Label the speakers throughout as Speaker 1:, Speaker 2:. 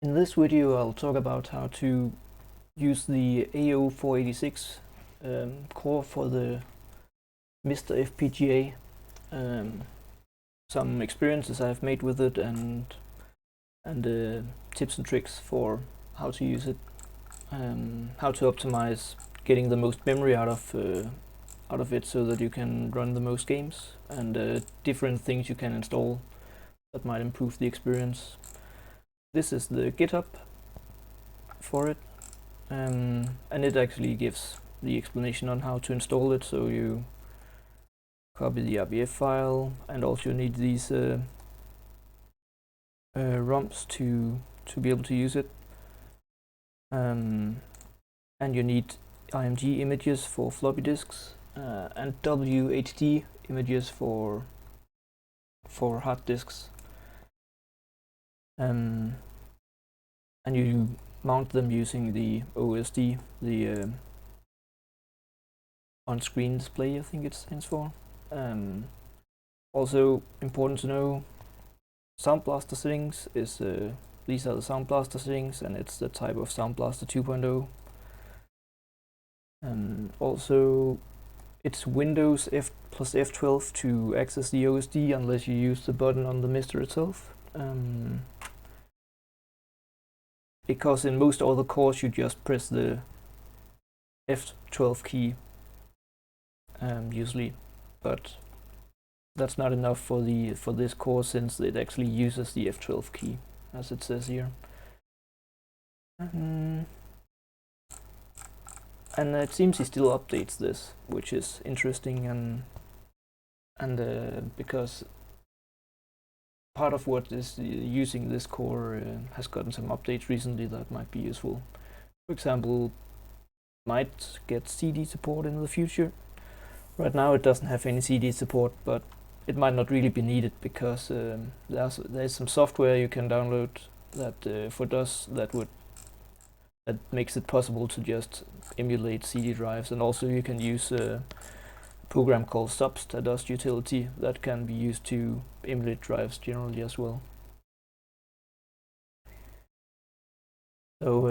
Speaker 1: In this video I'll talk about how to use the AO486 core for the MiSTer FPGA, some experiences I've made with it, and tips and tricks for how to use it, how to optimize getting the most memory out of it so that you can run the most games, and different things you can install that might improve the experience. This is the GitHub for it, and it actually gives the explanation on how to install it. So you copy the RBF file, and also you need these ROMs to be able to use it, and you need IMG images for floppy disks, and WHD images for hard disks. And you mount them using the OSD, the on-screen display, I think it stands for. Also important to know, Sound Blaster settings is these are the Sound Blaster settings, and it's the type of Sound Blaster 2.0. Also, it's Windows F plus F12 to access the OSD unless you use the button on the MiSTer itself. Because in most other cores you just press the F12 key usually, but that's not enough for this core, since it actually uses the F12 key, as it says here. And it seems he still updates this, which is interesting, and because part of what is using this core has gotten some updates recently that might be useful. For example, might get CD support in the future. Right now it doesn't have any CD support, but it might not really be needed, because there's some software you can download that for DOS that makes it possible to just emulate CD drives, and also you can use a program called subst, a DOS utility that can be used to emulate drives generally as well. So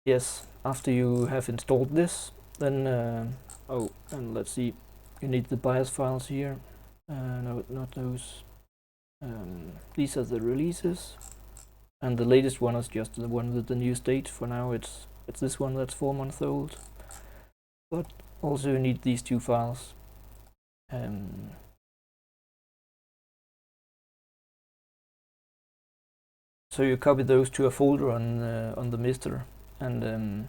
Speaker 1: yes, after you have installed this, then and let's see, you need the BIOS files here. No, not those. These are the releases, and the latest one is just the one with the new state. For now it's this one that's 4 months old, but also you need these two files. So you copy those to a folder on the MiSTer, and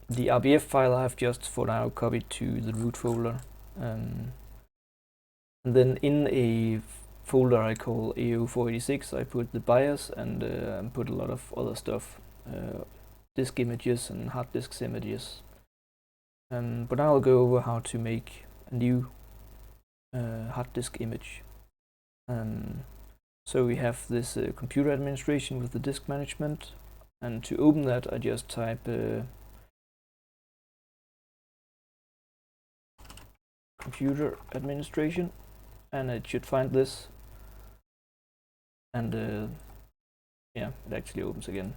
Speaker 1: the RBF file I've just for now copied to the root folder, and then in a folder I call AO486 I put the BIOS, and put a lot of other stuff, disk images and hard disk images. But now I'll go over how to make a new hard disk image. So we have this computer administration with the disk management, and to open that I just type computer administration, and it should find this, and yeah, it actually opens again.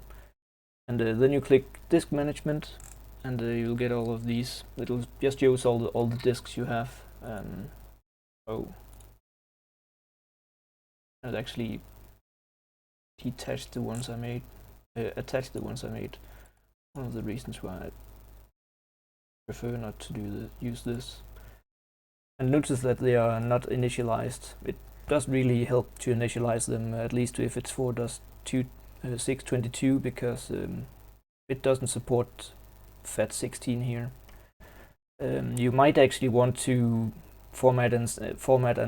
Speaker 1: And then you click disk management, and you'll get all of these. It'll just shows all the disks you have. And it actually detached the ones I made, attached the ones I made. One of the reasons why I prefer not to use this. And notice that they are not initialized. It does really help to initialize them, at least if it's for DOS 622, because it doesn't support FAT16 here. You might actually want to format and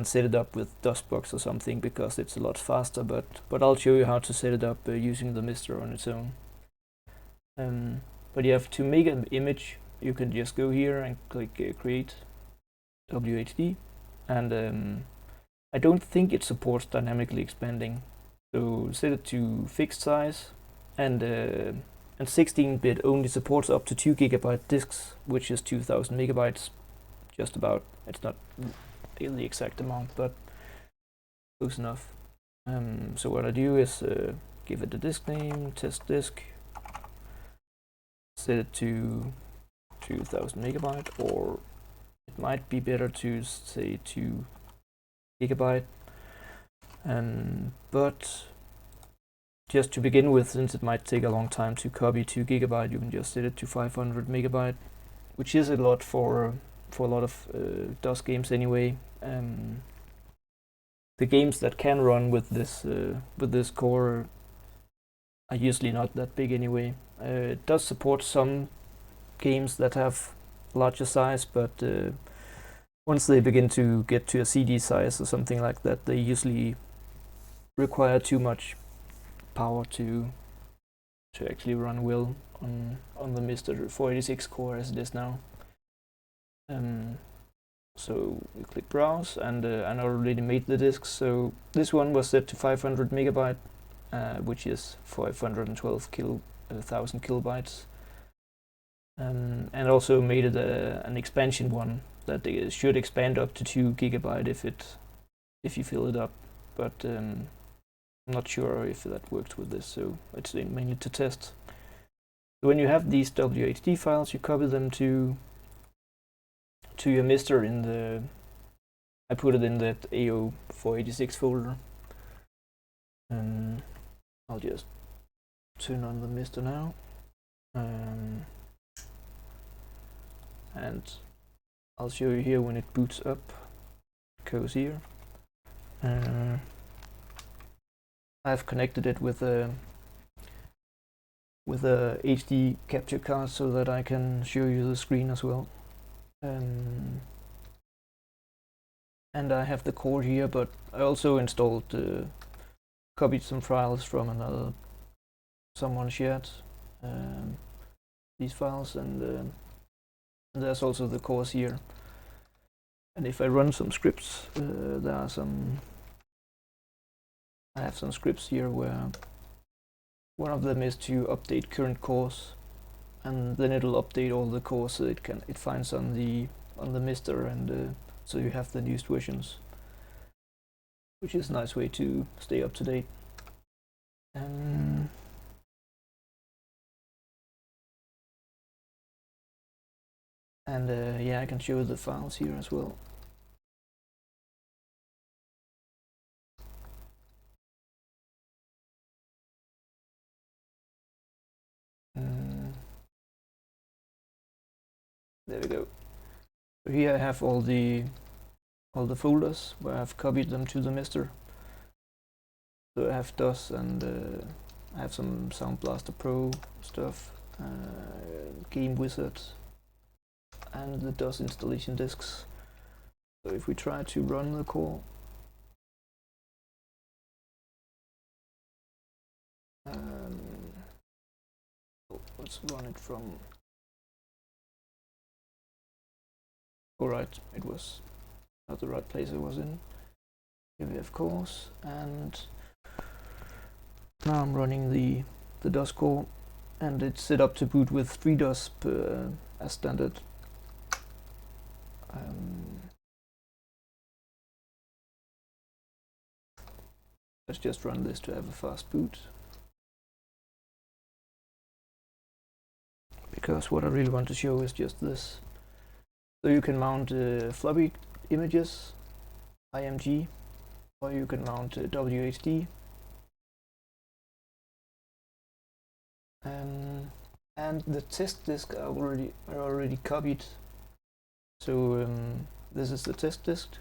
Speaker 1: set it up with DOSBox or something, because it's a lot faster, but I'll show you how to set it up using the MiSTer on its own. But you have to make an image. You can just go here and click create WHD, and I don't think it supports dynamically expanding, so set it to fixed size, and 16-bit only supports up to 2 GB disks, which is 2000 megabytes, just about. It's not the exact amount, but close enough. So what I do is give it a disk name, test disk, set it to 2000 megabyte, or it might be better to say 2 gigabyte. But just to begin with, since it might take a long time to copy 2 gigabyte, you can just set it to 500 megabyte, which is a lot for a lot of DOS games anyway. The games that can run with this core are usually not that big anyway. It does support some games that have larger size, but once they begin to get to a CD size or something like that, they usually require too much power to actually run well on the MiSTer FPGA core as it is now. So we click browse, and I already made the disks. So this one was set to 500 megabyte, which is 512,000 kilobytes, and also made it an expansion one that should expand up to 2 gigabyte if you fill it up. But I'm not sure if that works with this, so it's mainly to test. So when you have these WHD files, you copy them to your MiSTer in the. I put it in that AO486 folder. I'll just turn on the MiSTer now, and I'll show you here when it boots up. It goes here. I've connected it with a HD capture card so that I can show you the screen as well. And I have the core here, but I also installed, copied some files from someone shared these files, and there's also the cores here. And if I run some scripts, I have some scripts here where one of them is to update current cores, and then it'll update all the cores so it finds on the MiSTer, and so you have the newest versions, which is a nice way to stay up to date. Yeah, I can show the files here as well. There we go. So here I have all the folders where I've copied them to the MiSTer. So I have DOS, and I have some Sound Blaster Pro stuff, Game Wizard, and the DOS installation disks. So if we try to run the core, let's run it from. Alright, it was not the right place I was in. Here we have cores, and now I'm running the DOS core, and it's set up to boot with Freedos as standard. Let's just run this to have a fast boot, because what I really want to show is just this. So you can mount floppy images, IMG, or you can mount WHD. And the test disk are already copied. So this is the test disk,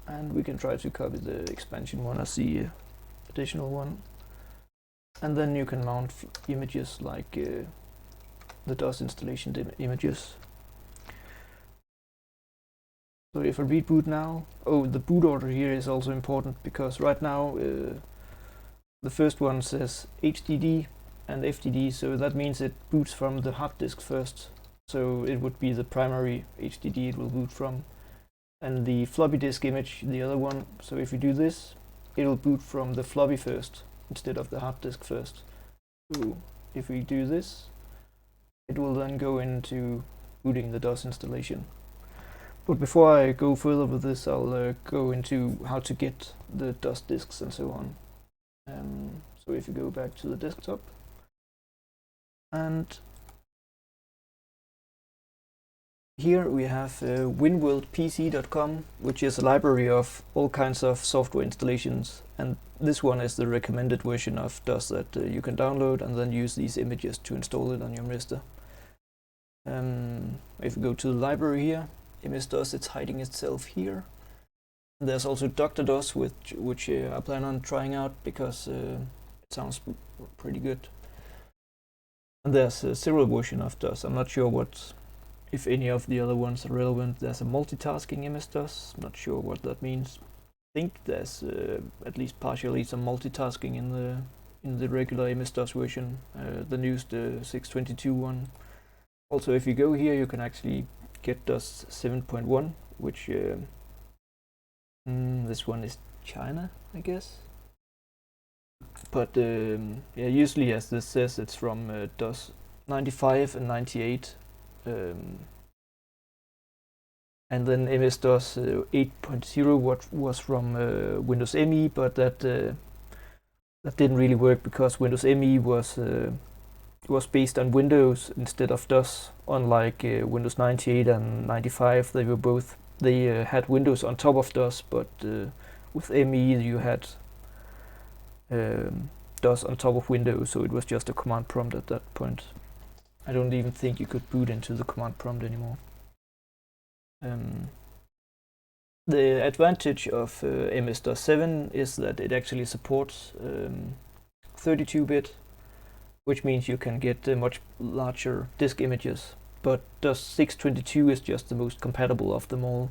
Speaker 1: and we can try to copy the expansion one as the additional one. And then you can mount images like the DOS installation images. So if I reboot now, the boot order here is also important, because right now the first one says HDD and FDD, so that means it boots from the hard disk first. So it would be the primary HDD it will boot from, and the floppy disk image the other one. So if we do this, it'll boot from the floppy first instead of the hard disk first. So if we do this, it will then go into booting the DOS installation. But before I go further with this, I'll go into how to get the DOS disks and so on. So if you go back to the desktop, and here we have WinWorldPC.com, which is a library of all kinds of software installations, and this one is the recommended version of DOS that you can download and then use these images to install it on your MiSTer. If you go to the library here, MS-DOS, it's hiding itself here. There's also Dr. DOS, which I plan on trying out because it sounds pretty good. And there's several versions of DOS. I'm not sure if any of the other ones are relevant. There's a multitasking MS-DOS. Not sure what that means. I think there's at least partially some multitasking in the regular MS-DOS version, the newest 622 one. Also, if you go here, you can actually get DOS 7.1, which this one is China, I guess. But yeah, usually as this says, it's from DOS 95 and 98. And then MS-DOS 8.0 was from Windows ME, but that didn't really work because Windows ME was based on Windows instead of DOS. Unlike Windows 98 and 95, they had Windows on top of DOS, but with ME you had DOS on top of Windows, so it was just a command prompt at that point. I don't even think you could boot into the command prompt anymore. The advantage of MS-DOS 7 is that it actually supports 32-bit, which means you can get much larger disk images. But DOS 622 is just the most compatible of them all.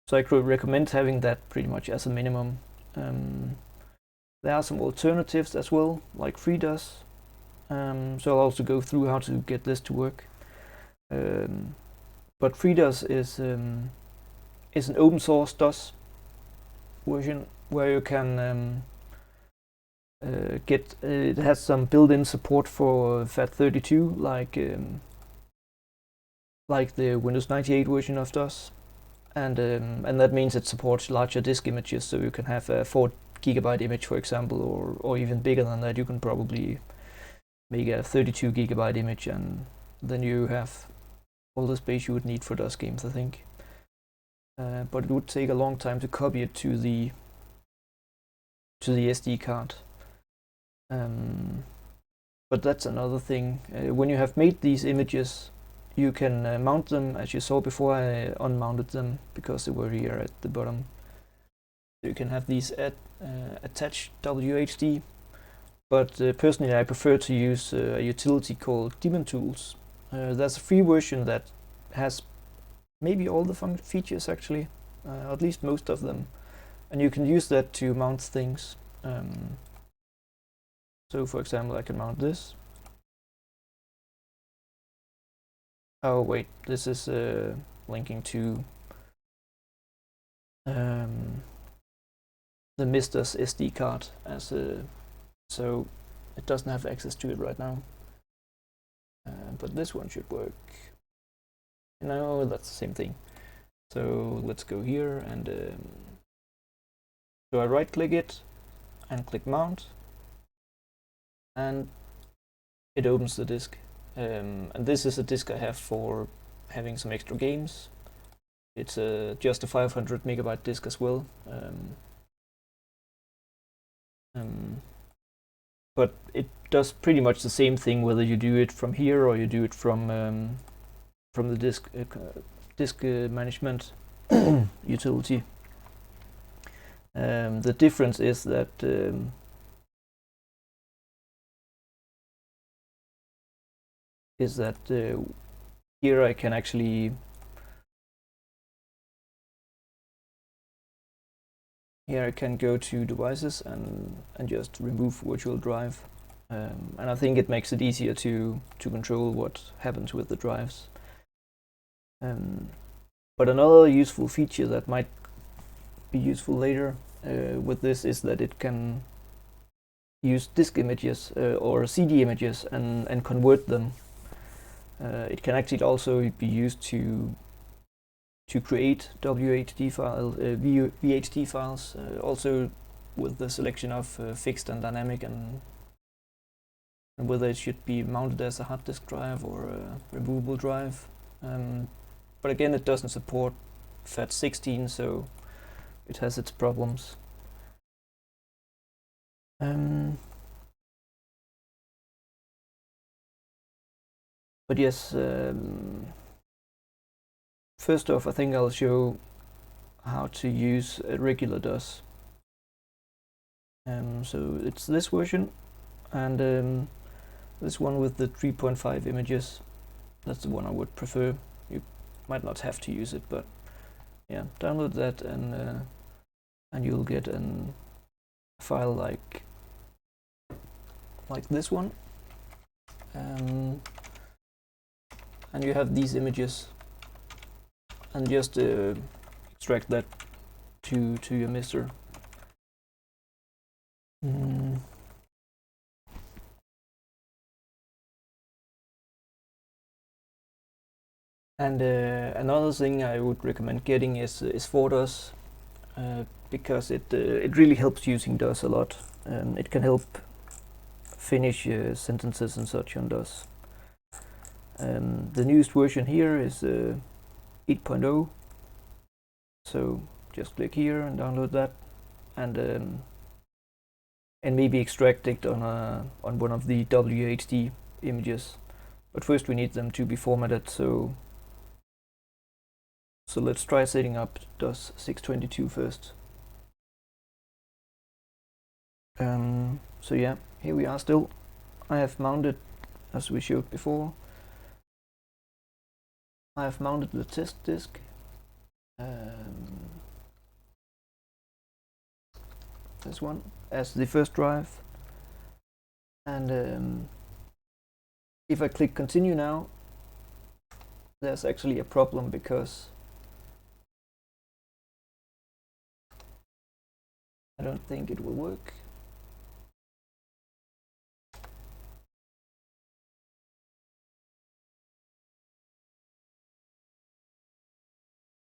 Speaker 1: So I could recommend having that pretty much as a minimum. There are some alternatives as well, like Freedos. So I'll also go through how to get this to work. But Freedos is an open source DOS version where you can it has some built-in support for FAT32, like the Windows 98 version of DOS, and that means it supports larger disk images. So you can have a 4 GB image, for example, or even bigger than that. You can probably make a 32 GB image, and then you have all the space you would need for DOS games, I think. But it would take a long time to copy it to the SD card. But that's another thing. When you have made these images, you can mount them. As you saw before, I unmounted them because they were here at the bottom. So you can have these attached WHD. But personally, I prefer to use a utility called Daemon tools. There's a free version that has maybe all the features actually, at least most of them, and you can use that to mount things. So for example, I can mount this. Oh wait, this is linking to the MiSTer's SD card, so it doesn't have access to it right now. But this one should work. No, that's the same thing. So let's go here, and so I right click it and click mount, and it opens the disk. And this is a disk I have for having some extra games. It's just a 500 megabyte disk as well. But it does pretty much the same thing whether you do it from here or you do it from the disk management utility. The difference is that here I can actually go to devices and just remove virtual drive, and I think it makes it easier to control what happens with the drives. But another useful feature that might be useful later with this is that it can use disk images or CD images and convert them. It can actually also be used to create VHD files. Also, with the selection of fixed and dynamic, and whether it should be mounted as a hard disk drive or a removable drive. But again, it doesn't support FAT16, so it has its problems. But yes, first off, I think I'll show how to use a regular DOS. So it's this version, and this one with the 3.5 images. That's the one I would prefer. You might not have to use it, but yeah, download that, and you'll get a file like this one, and you have these images, and just extract that to your MiSTer. And another thing I would recommend getting is Freedos, because it really helps using DOS a lot. It can help finish sentences and such on DOS. The newest version here is 8.0, so just click here and download that, and maybe extract it on one of the WHD images. But first we need them to be formatted, so let's try setting up DOS 622 first. So yeah, here we are still. I have mounted, as we showed before, I have mounted the test disk. This one as the first drive, and if I click continue now, there's actually a problem because I don't think it will work.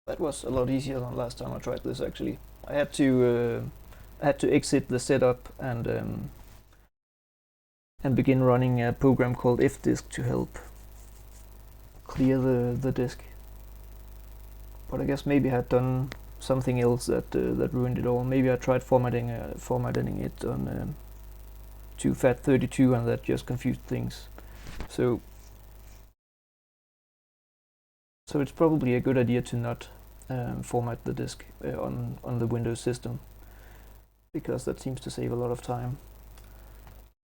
Speaker 1: That was a lot easier than last time I tried this. Actually, I had to exit the setup and begin running a program called fdisk to help clear the disk. But I guess maybe I had done something else that ruined it all. Maybe I tried formatting it on to FAT32, and that just confused things. So it's probably a good idea to not format the disk on the Windows system, because that seems to save a lot of time.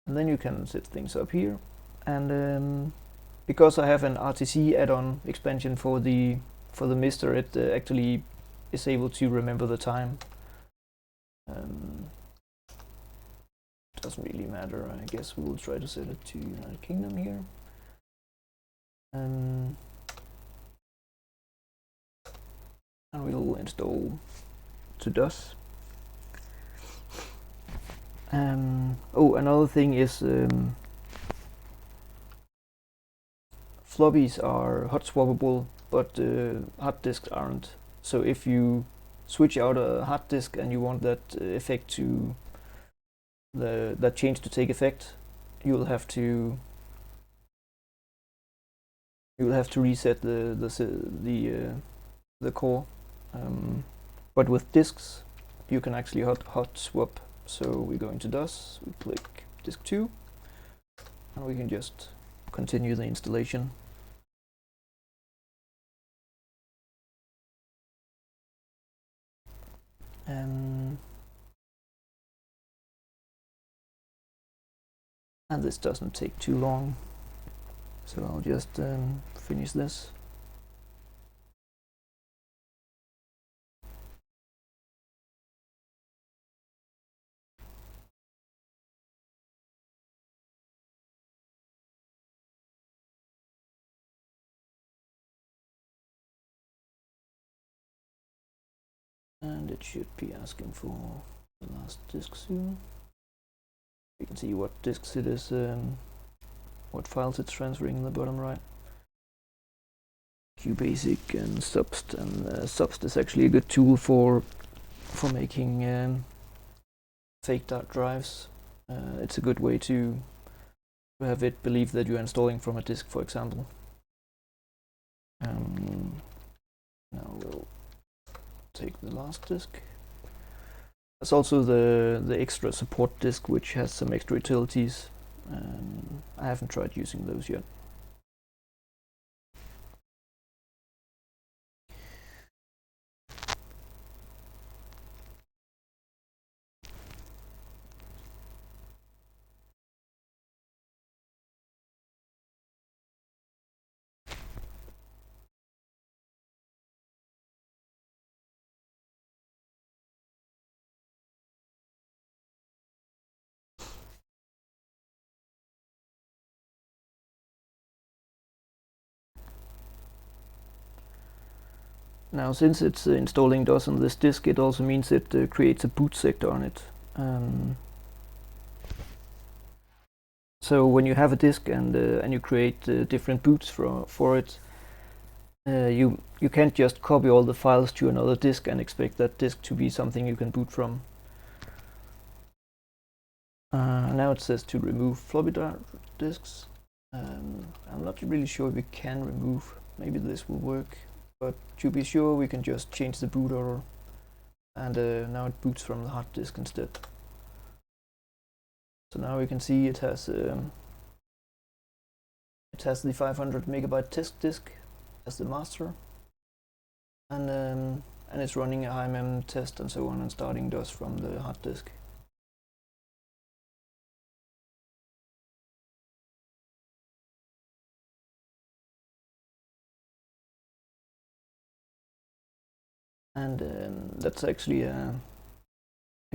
Speaker 1: And then you can set things up here, and because I have an RTC add-on expansion for the MiSTer, it actually is able to remember the time. Doesn't really matter. I guess we'll try to set it to United Kingdom here. And we'll install to DOS. Oh, another thing is floppies are hot swappable, but hard disks aren't. So if you switch out a hard disk and you want that effect to that change to take effect, you'll have to reset the core. But with disks, you can actually hot swap. So we go into DOS, we click disk 2, and we can just continue the installation. And this doesn't take too long, so I'll just finish this. And it should be asking for the last disk soon. You can see what disks it is, what files it's transferring in the bottom right. QBasic and Subst, and Subst is actually a good tool for making fake drives. It's a good way to have it believe that you're installing from a disk, for example. Now we'll take the last disk. There's also the extra support disk, which has some extra utilities. I haven't tried using those yet. Now, since it's installing DOS on this disk, it also means it creates a boot sector on it. So when you have a disk and you create different boots for it, you can't just copy all the files to another disk and expect that disk to be something you can boot from. Now it says to remove floppy disks. I'm not really sure if we can remove. Maybe this will work. But to be sure, we can just change the boot order, and now it boots from the hard disk instead. So now we can see it has the 500 megabyte disk as the master, and it's running a HiMem test and so on, and starting DOS from the hard disk. And that's actually a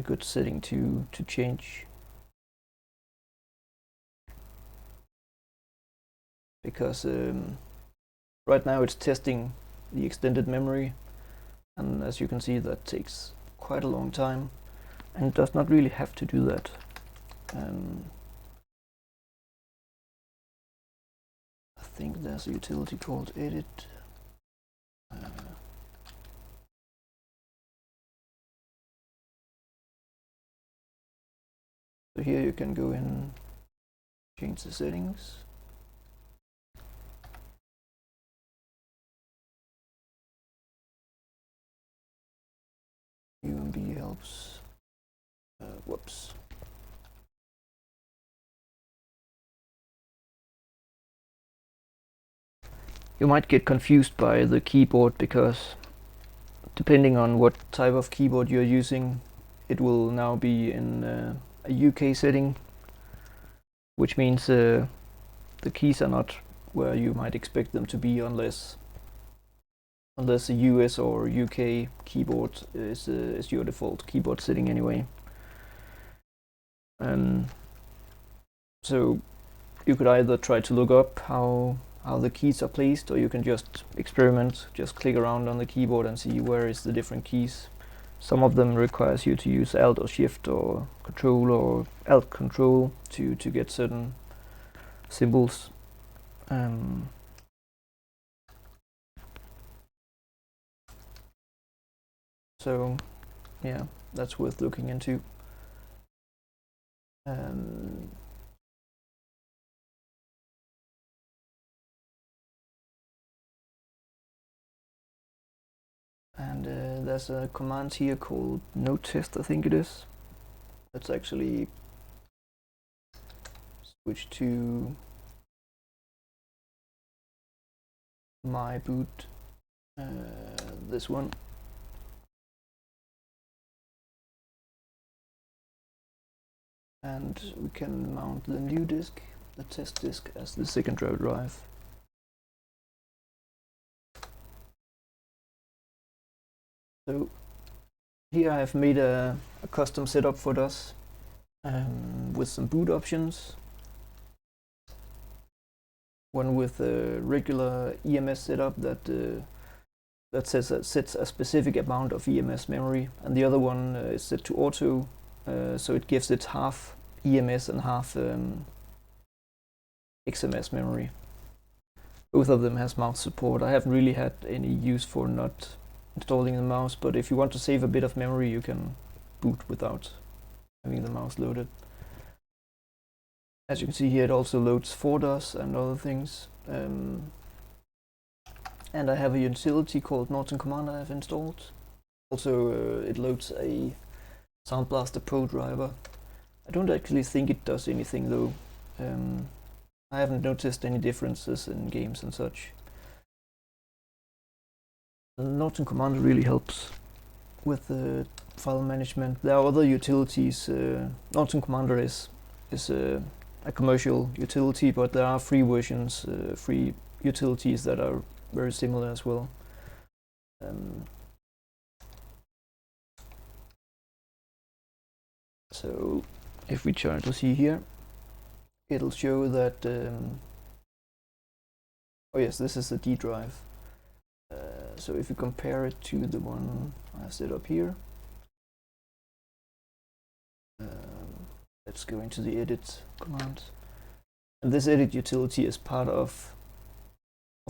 Speaker 1: good setting to change, because right now it's testing the extended memory, and as you can see, that takes quite a long time, and it does not really have to do that. I think there's a utility called edit. So here you can go in, change the settings. UMB helps. Whoops. You might get confused by the keyboard, because depending on what type of keyboard you're using, it will now be in a UK setting, which means the keys are not where you might expect them to be, unless a US or UK keyboard is your default keyboard setting anyway. So you could either try to look up how the keys are placed, or you can just experiment, just click around on the keyboard and see where is the different keys. Some of them requires you to use Alt or Shift or Control or Alt Control to get certain symbols. So yeah, that's worth looking into. And there's a command here called node test, I think it is. Let's actually switch to my boot, this one. And we can mount the new disk, the test disk, as the secondary drive. So here I have made a custom setup for DOS with some boot options. One with a regular EMS setup that sets a specific amount of EMS memory, and the other one is set to auto, so it gives it half EMS and half XMS memory. Both of them has mouse support. I haven't really had any use for not installing the mouse, but if you want to save a bit of memory, you can boot without having the mouse loaded. As you can see here, it also loads Freedos and other things. And I have a utility called Norton Commander I've installed. Also, it loads a Sound Blaster Pro driver. I don't actually think it does anything though. I haven't noticed any differences in games and such. The Norton Commander really helps with the file management. There are other utilities. Norton Commander is a commercial utility, but there are free versions, free utilities that are very similar as well. So if we try to see here, it'll show that oh yes, this is the D drive. So if you compare it to the one I set up here, let's go into the edit command. And this edit utility is part of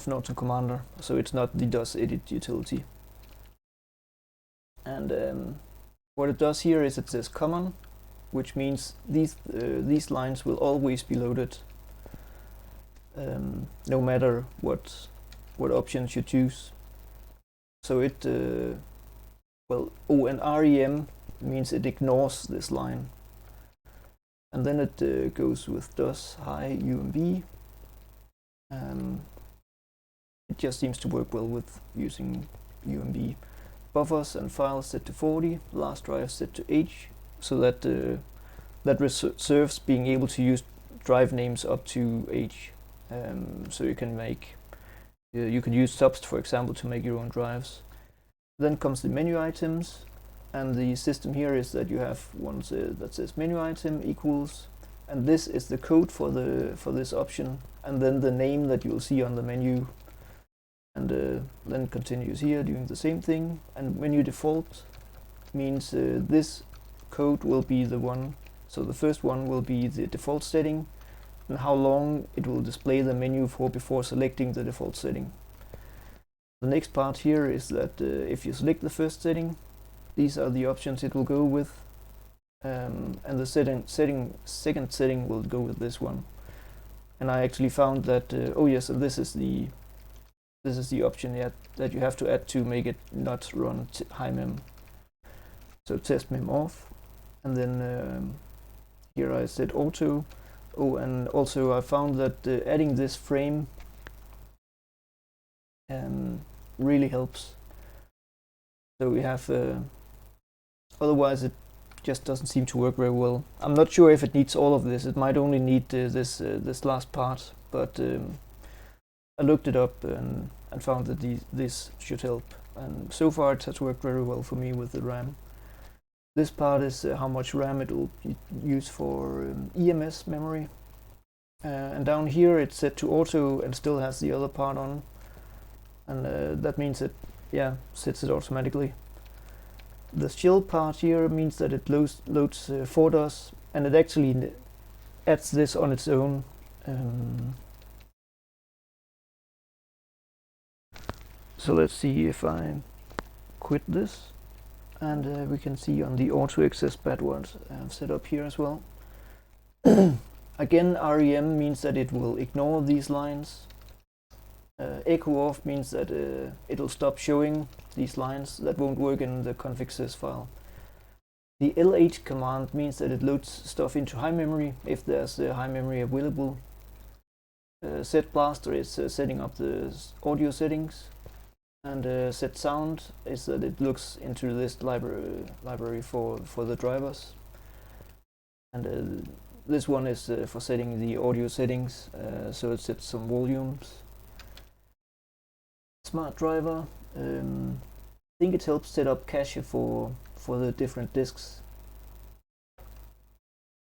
Speaker 1: Norton Commander, so it's not the DOS edit utility. And what it does here is it says common, which means these lines will always be loaded, no matter what options you choose. So it well, and REM means it ignores this line, and then it goes with DOS high UMB. It just seems to work well with using UMB. Buffers and files set to 40, last drive set to H, so that that reserves being able to use drive names up to H. So you can make you can use subs, for example, to make your own drives. Then comes the menu items, and the system here is that you have one that says menu item equals, and this is the code for this option, and then the name that you'll see on the menu, and then continues here doing the same thing. And menu default means this code will be the one, so the first one will be the default setting, and how long it will display the menu for before selecting the default setting. The next part here is that if you select the first setting, these are the options it will go with, and the second setting will go with this one. And I actually found that oh yes, and this is the option that you have to add to make it not run high mem. So test mem off, and then here I said auto. Oh, and also I found that adding this frame really helps. So we have otherwise it just doesn't seem to work very well. I'm not sure if it needs all of this. It might only need this last part, but I looked it up and found that this should help, and so far it has worked very well for me with the RAM. This part is how much RAM it will use for EMS memory, and down here it's set to auto and still has the other part on, and that means it sets it automatically. The shell part here means that it loads Freedos, and it actually adds this on its own. So let's see if I quit this, and we can see on the auto access what I've set up here as well. Again, REM means that it will ignore these lines. Echo off means that it'll stop showing these lines. That won't work in the config.sys file. The LH command means that it loads stuff into high memory if there's high memory available. Set blaster is setting up the audio settings, and set sound is that it looks into this library for the drivers, and this one is for setting the audio settings, so it sets some volumes. Smart driver, I think it helps set up cache for the different disks.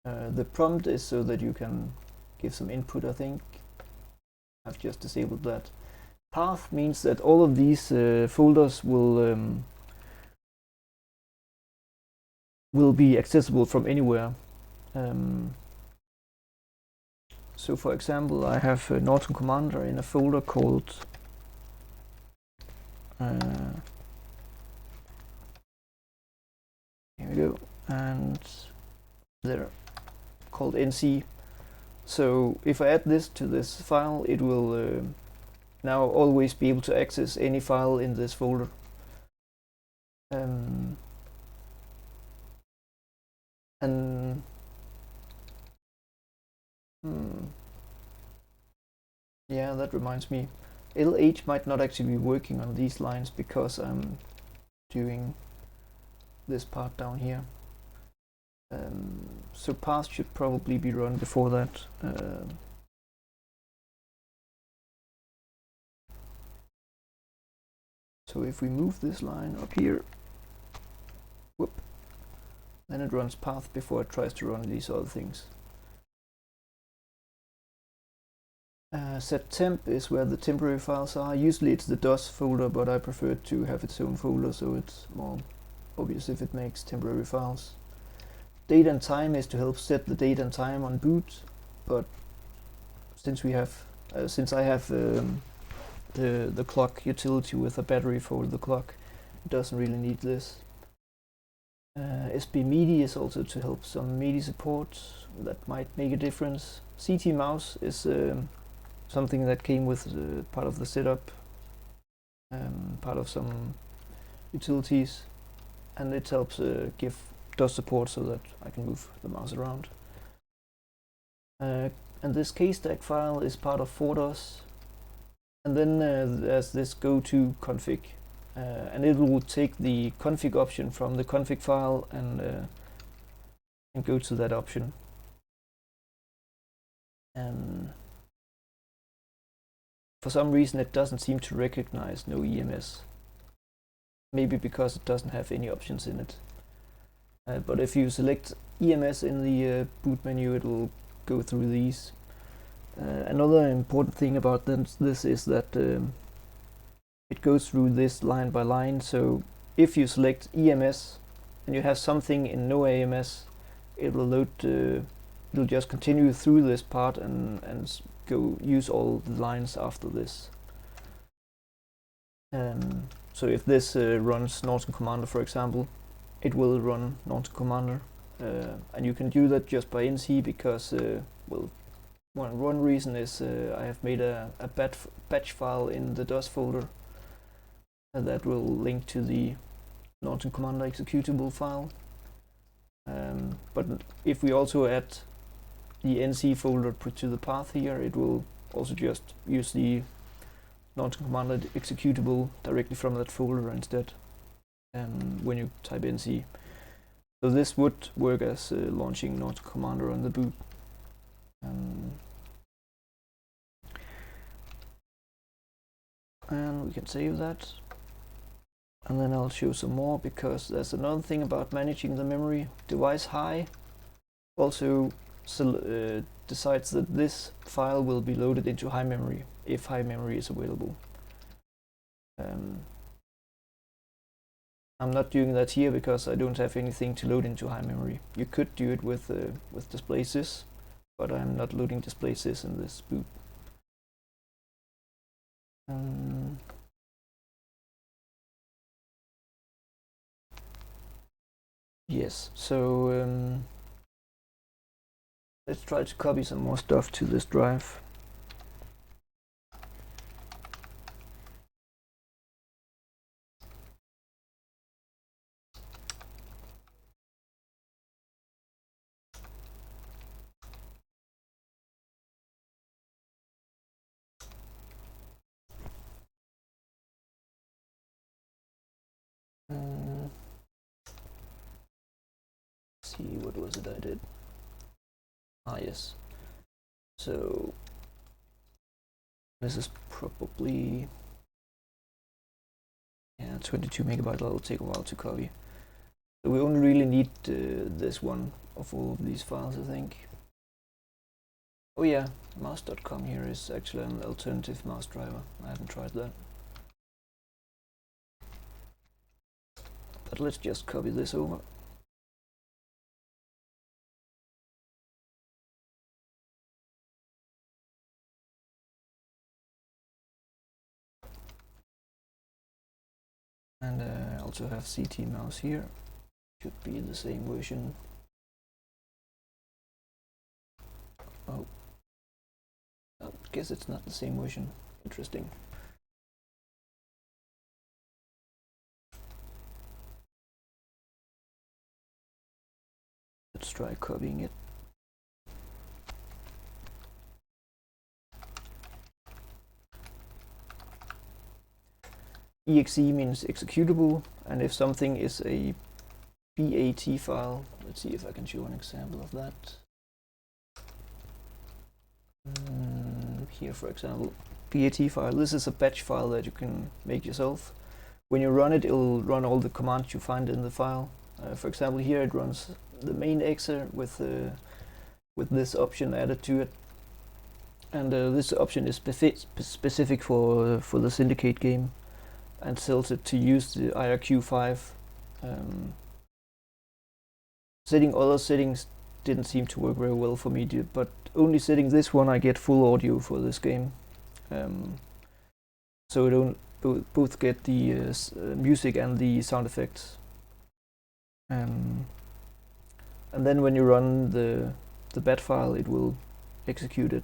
Speaker 1: The prompt is so that you can give some input, I think. I've just disabled that. Path means that all of these folders will be accessible from anywhere. So for example, I have Norton Commander in a folder called here we go, and there, called NC. So if I add this to this file, it will now always be able to access any file in this folder. And yeah, that reminds me, LH might not actually be working on these lines because I'm doing this part down here. So path should probably be run before that. So if we move this line up here, whoop, then it runs path before it tries to run these other things. Set temp is where the temporary files are. Usually it's the DOS folder, but I prefer to have its own folder so it's more obvious if it makes temporary files. Date and time is to help set the date and time on boot, but since we have, since I have the clock utility with a battery for the clock, it doesn't really need this. SB MIDI is also to help some MIDI support that might make a difference. CT mouse is something that came with part of the setup, part of some utilities, and it helps give DOS support so that I can move the mouse around. And this KStack file is part of Freedos. And then there's this go-to config, and it will take the config option from the config file and go to that option. And for some reason it doesn't seem to recognize no EMS. Maybe because it doesn't have any options in it. But if you select EMS in the boot menu, it will go through these. Another important thing about this is that it goes through this line by line. So if you select EMS and you have something in no AMS, it will load. It'll just continue through this part and go use all the lines after this. So if this runs Norton Commander, for example, it will run Norton Commander, and you can do that just by NC because, well, one reason is I have made a batch file in the DOS folder that will link to the Norton Commander executable file. But if we also add the NC folder to the path here, it will also just use the Norton Commander executable directly from that folder instead when you type NC. So this would work as launching Norton Commander on the boot. And we can save that. And then I'll show some more, because there's another thing about managing the memory. Device high also decides that this file will be loaded into high memory if high memory is available. I'm not doing that here because I don't have anything to load into high memory. You could do it with display sys, but I'm not loading display sys in this boot. Yes, so let's try to copy some more stuff to this drive. See, what was it I did? Ah, yes. So this is probably 22 megabyte. That'll take a while to copy. So we only really need this one of all of these files, I think. Oh yeah, mouse.com here is actually an alternative mouse driver. I haven't tried that. But let's just copy this over. And I also have CT mouse here. Should be the same version. guess it's not the same version. Interesting. Let's try copying it. exe means executable, and if something is a BAT file, let's see if I can show an example of that. Here, for example, BAT file. This is a batch file that you can make yourself. When you run it, it'll run all the commands you find in the file. For example, here it runs the main exe with this option added to it, and this option is specific for the Syndicate game, and tells it to use the IRQ5. Setting other settings didn't seem to work very well for me, but only setting this one I get full audio for this game. So I don't both get the music and the sound effects. And then when you run the bat file, it will execute it.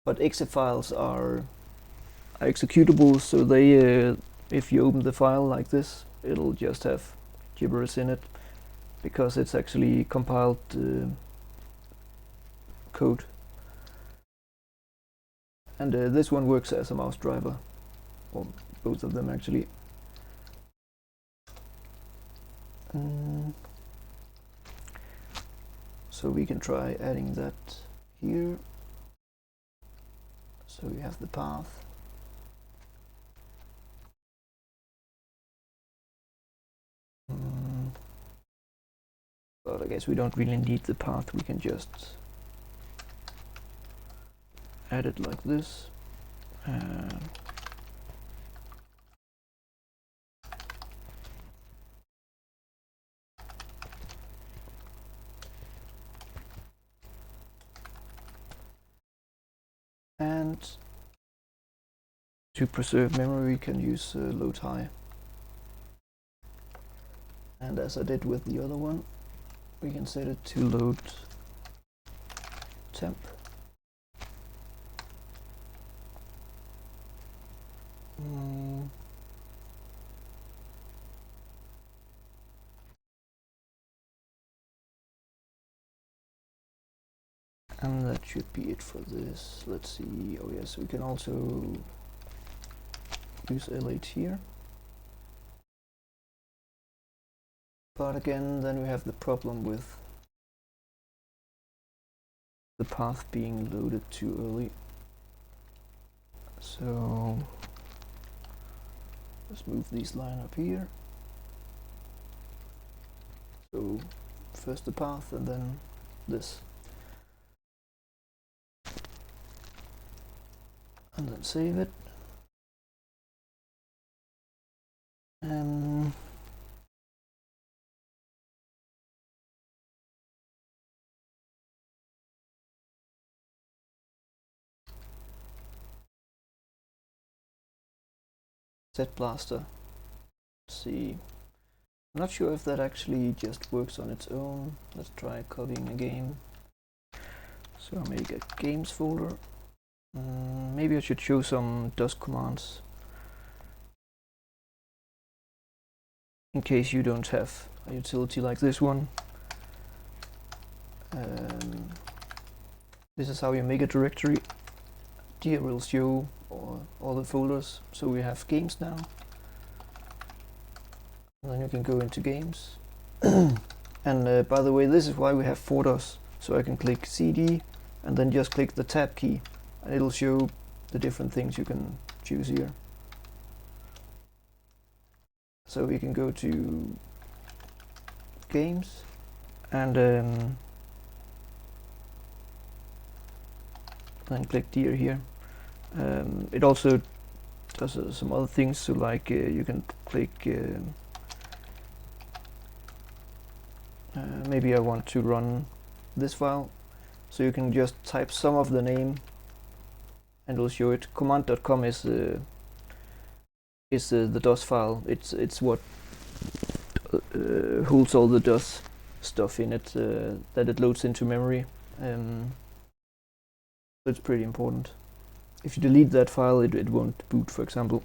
Speaker 1: But exe files are executable, so they, if you open the file like this, it'll just have gibberish in it, because it's actually compiled code. And this one works as a mouse driver, or both of them actually. So we can try adding that here. So we have the path. But I guess we don't really need the path, we can just add it like this. And to preserve memory, we can use load high. And as I did with the other one, we can set it to load temp. And that should be it for this. Let's see. Oh yes, we can also use Lite here. But again, then we have the problem with the path being loaded too early. So let's move this line up here. So first the path and then this. And then save it. Set blaster. Let's see. I'm not sure if that actually just works on its own. Let's try copying a game. So I'll make a games folder. Maybe I should show some DOS commands in case you don't have a utility like this one. This is how you make a directory. Here will show all the folders. So we have games now. And then you can go into games. And by the way, this is why we have Freedos. So I can click CD and then just click the tab key, and it'll show the different things you can choose here. So we can go to games and then click deer here. It also does some other things, so like you can click maybe I want to run this file, so you can just type some of the name and it'll show it. Command.com is the DOS file. It's what holds all the DOS stuff in it that it loads into memory. So it's pretty important. If you delete that file, it won't boot, for example.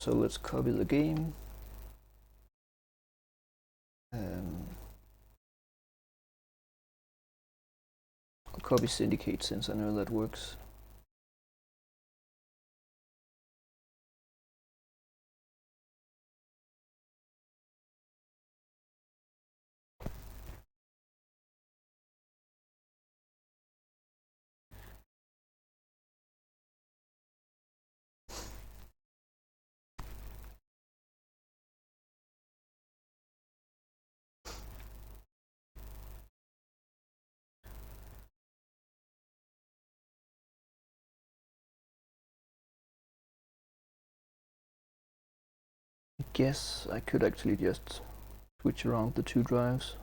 Speaker 1: So let's copy the game. I'll copy Syndicate since I know that works. I guess I could actually just switch around the two drives.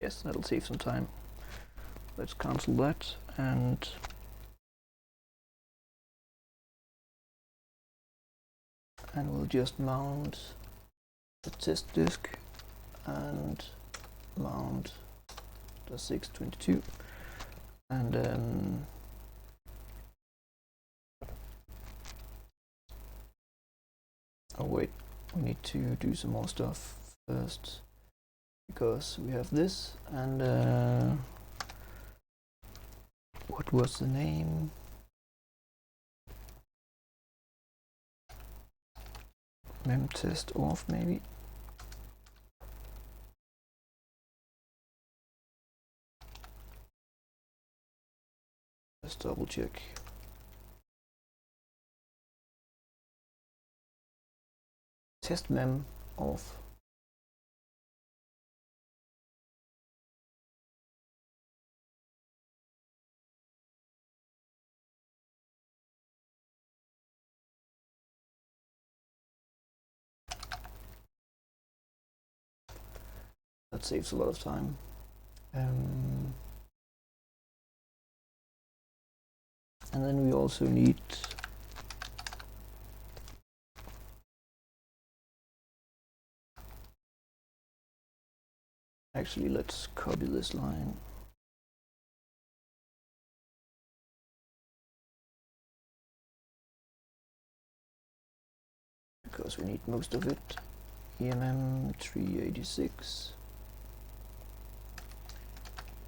Speaker 1: Yes, that'll save some time. Let's cancel that and we'll just mount the test disk and mount the 622 and oh wait, we need to do some more stuff first because we have this and what was the name? Memtest off maybe. Let's double check. Test mem off. That saves a lot of time. And then we also need actually let's copy this line. Because we need most of it. EMM 386.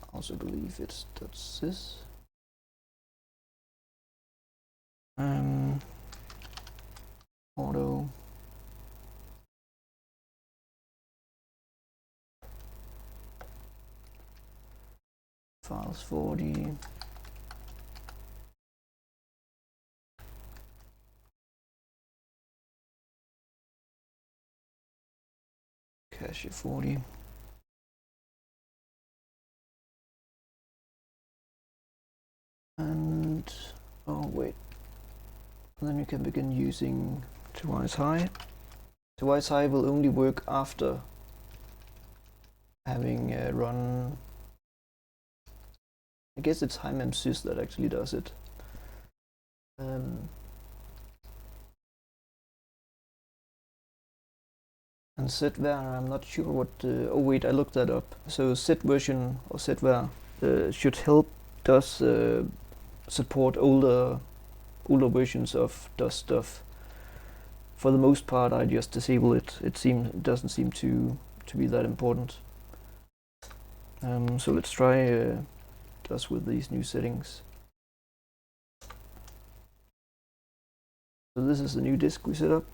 Speaker 1: I also believe that's this. Auto. Files 40. Cache 40. And oh wait, and then you can begin using twice high. Twice high will only work after having run. I guess it's HiMemSys that actually does it. And setvar, I'm not sure what. Oh wait, I looked that up. So set version or setvar should help DOS support older versions of DOS stuff. For the most part, I just disable it. It doesn't seem to be that important. So let's try DOS with these new settings. So this is the new disk we set up.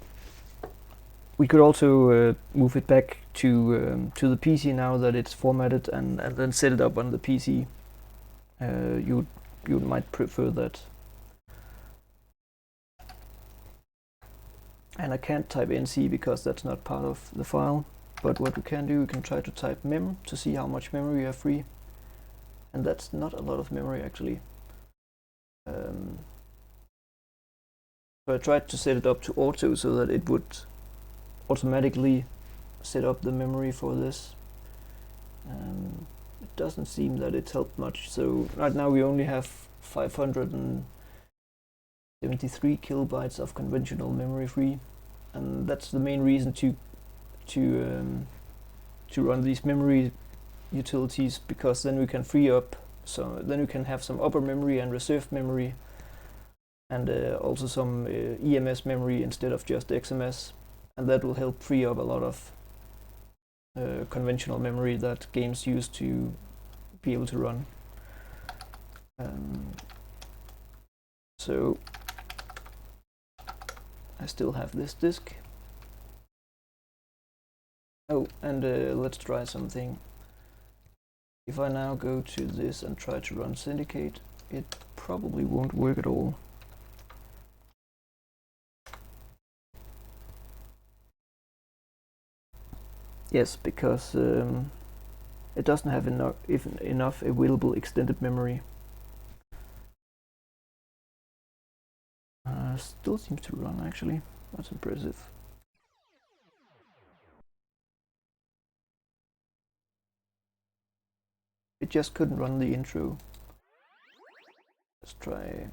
Speaker 1: We could also move it back to the PC now that it's formatted, and then set it up on the PC. You might prefer that. And I can't type NC because that's not part of the file. But what we can do, we can try to type mem to see how much memory you have free. And that's not a lot of memory actually. So I tried to set it up to auto so that it would automatically set up the memory for this. It doesn't seem that it's helped much. So right now we only have 500 and 73 kilobytes of conventional memory free, and that's the main reason to run these memory utilities, because then we can free up, so then we can have some upper memory and reserved memory, and also some EMS memory instead of just XMS, and that will help free up a lot of conventional memory that games used to be able to run. So I still have this disk. Oh, and let's try something. If I now go to this and try to run Syndicate, it probably won't work at all. Yes, because it doesn't have enough available extended memory. Still seems to run, actually. That's impressive. It just couldn't run the intro. Let's try.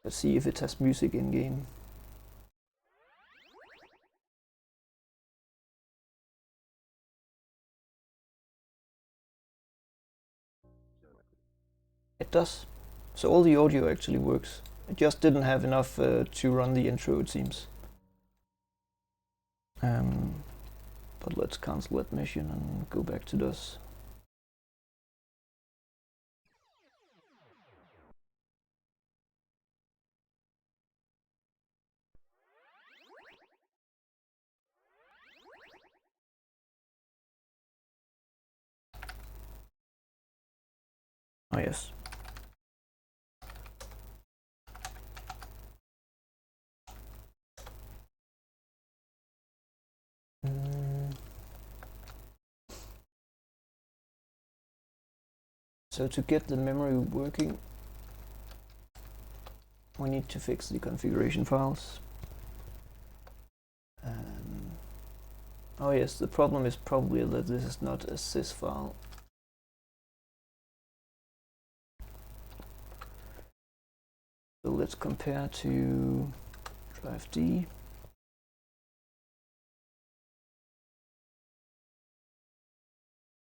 Speaker 1: Let's see if it has music in game. It does. So all the audio actually works. It just didn't have enough to run the intro, it seems. But let's cancel that mission and go back to DOS. Oh yes. So to get the memory working, we need to fix the configuration files. Oh yes, the problem is probably that this is not a sys file. So let's compare to drive D.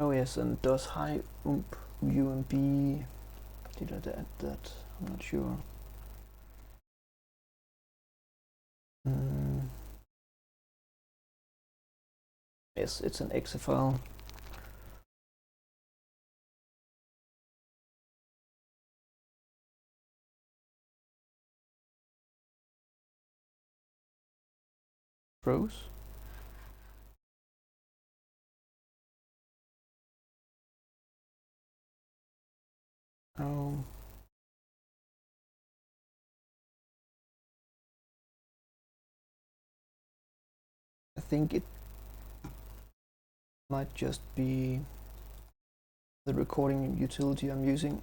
Speaker 1: Oh yes, and DOS high UMB. Did I add that? I'm not sure. Yes, it's an exe file. Froze. Oh. I think it might just be the recording utility I'm using.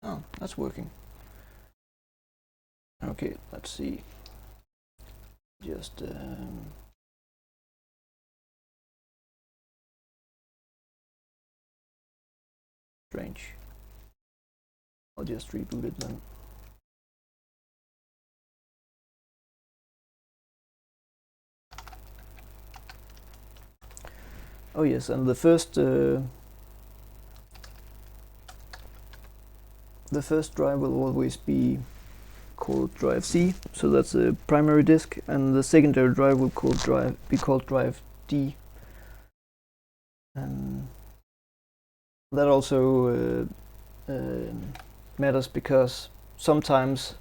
Speaker 1: Oh, that's working. Okay, let's see. Just strange. I'll just reboot it then. Oh yes, and the first drive will always be called drive C, so that's a primary disk, and the secondary drive will be called drive D. And that also matters because sometimes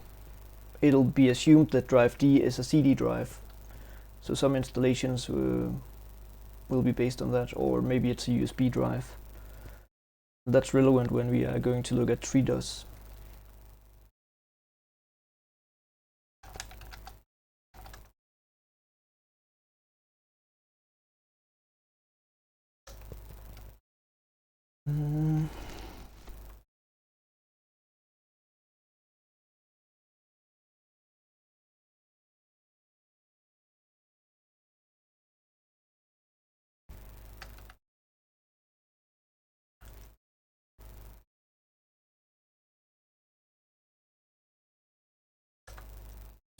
Speaker 1: it'll be assumed that drive D is a CD drive, so some installations will be based on that, or maybe it's a USB drive. That's relevant when we are going to look at Freedos.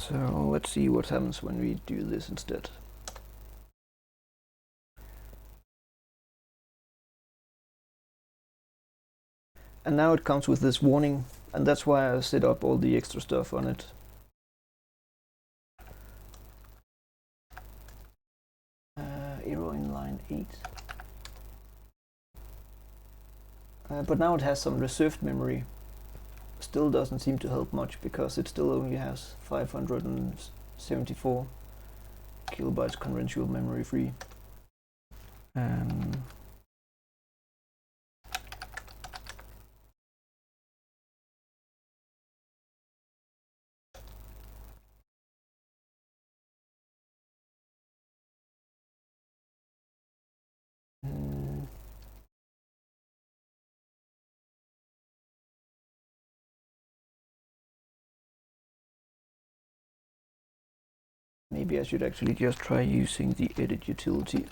Speaker 1: So let's see what happens when we do this instead. And now it comes with this warning, and that's why I set up all the extra stuff on it. Error in line 8. But now it has some reserved memory. Still doesn't seem to help much because it still only has 574 kilobytes conventional memory free. Maybe I should actually just try using the edit utility.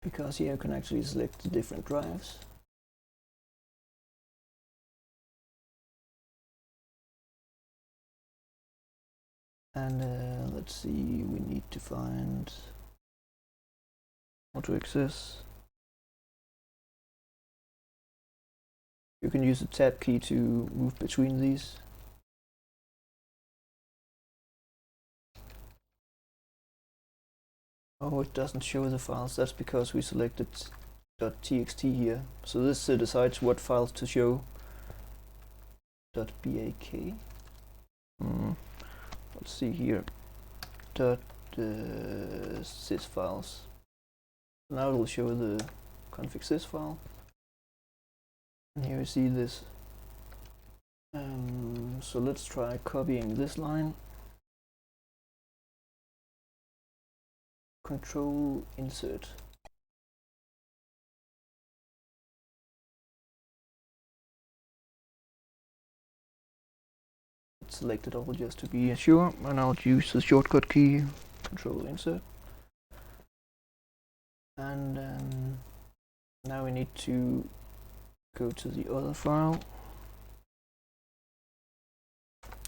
Speaker 1: Because here you can actually select the different drives. And let's see, we need to find auto access. You can use the tab key to move between these. Oh, it doesn't show the files. That's because we selected .txt here. So this decides what files to show. .bak. Let's see here. .sys files. Now it will show the config sys file. And here you see this. So let's try copying this line. Control insert. Select it all just to be sure, and I'll use the shortcut key Control insert. And now we need to go to the other file,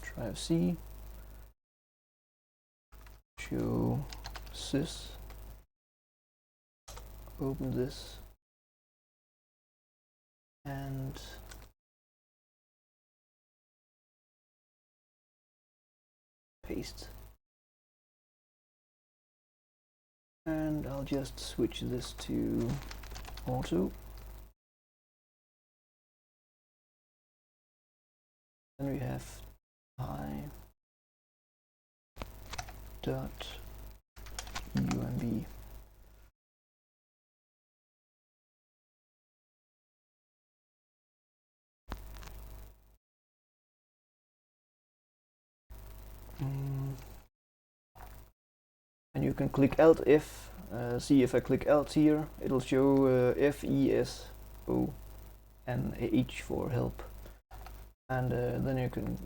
Speaker 1: drive C, show sys, open this, and paste. And I'll just switch this to auto. Then we have i.umb. And you can click Alt F. See, if I click Alt here, it'll show FESONH for help. And then you can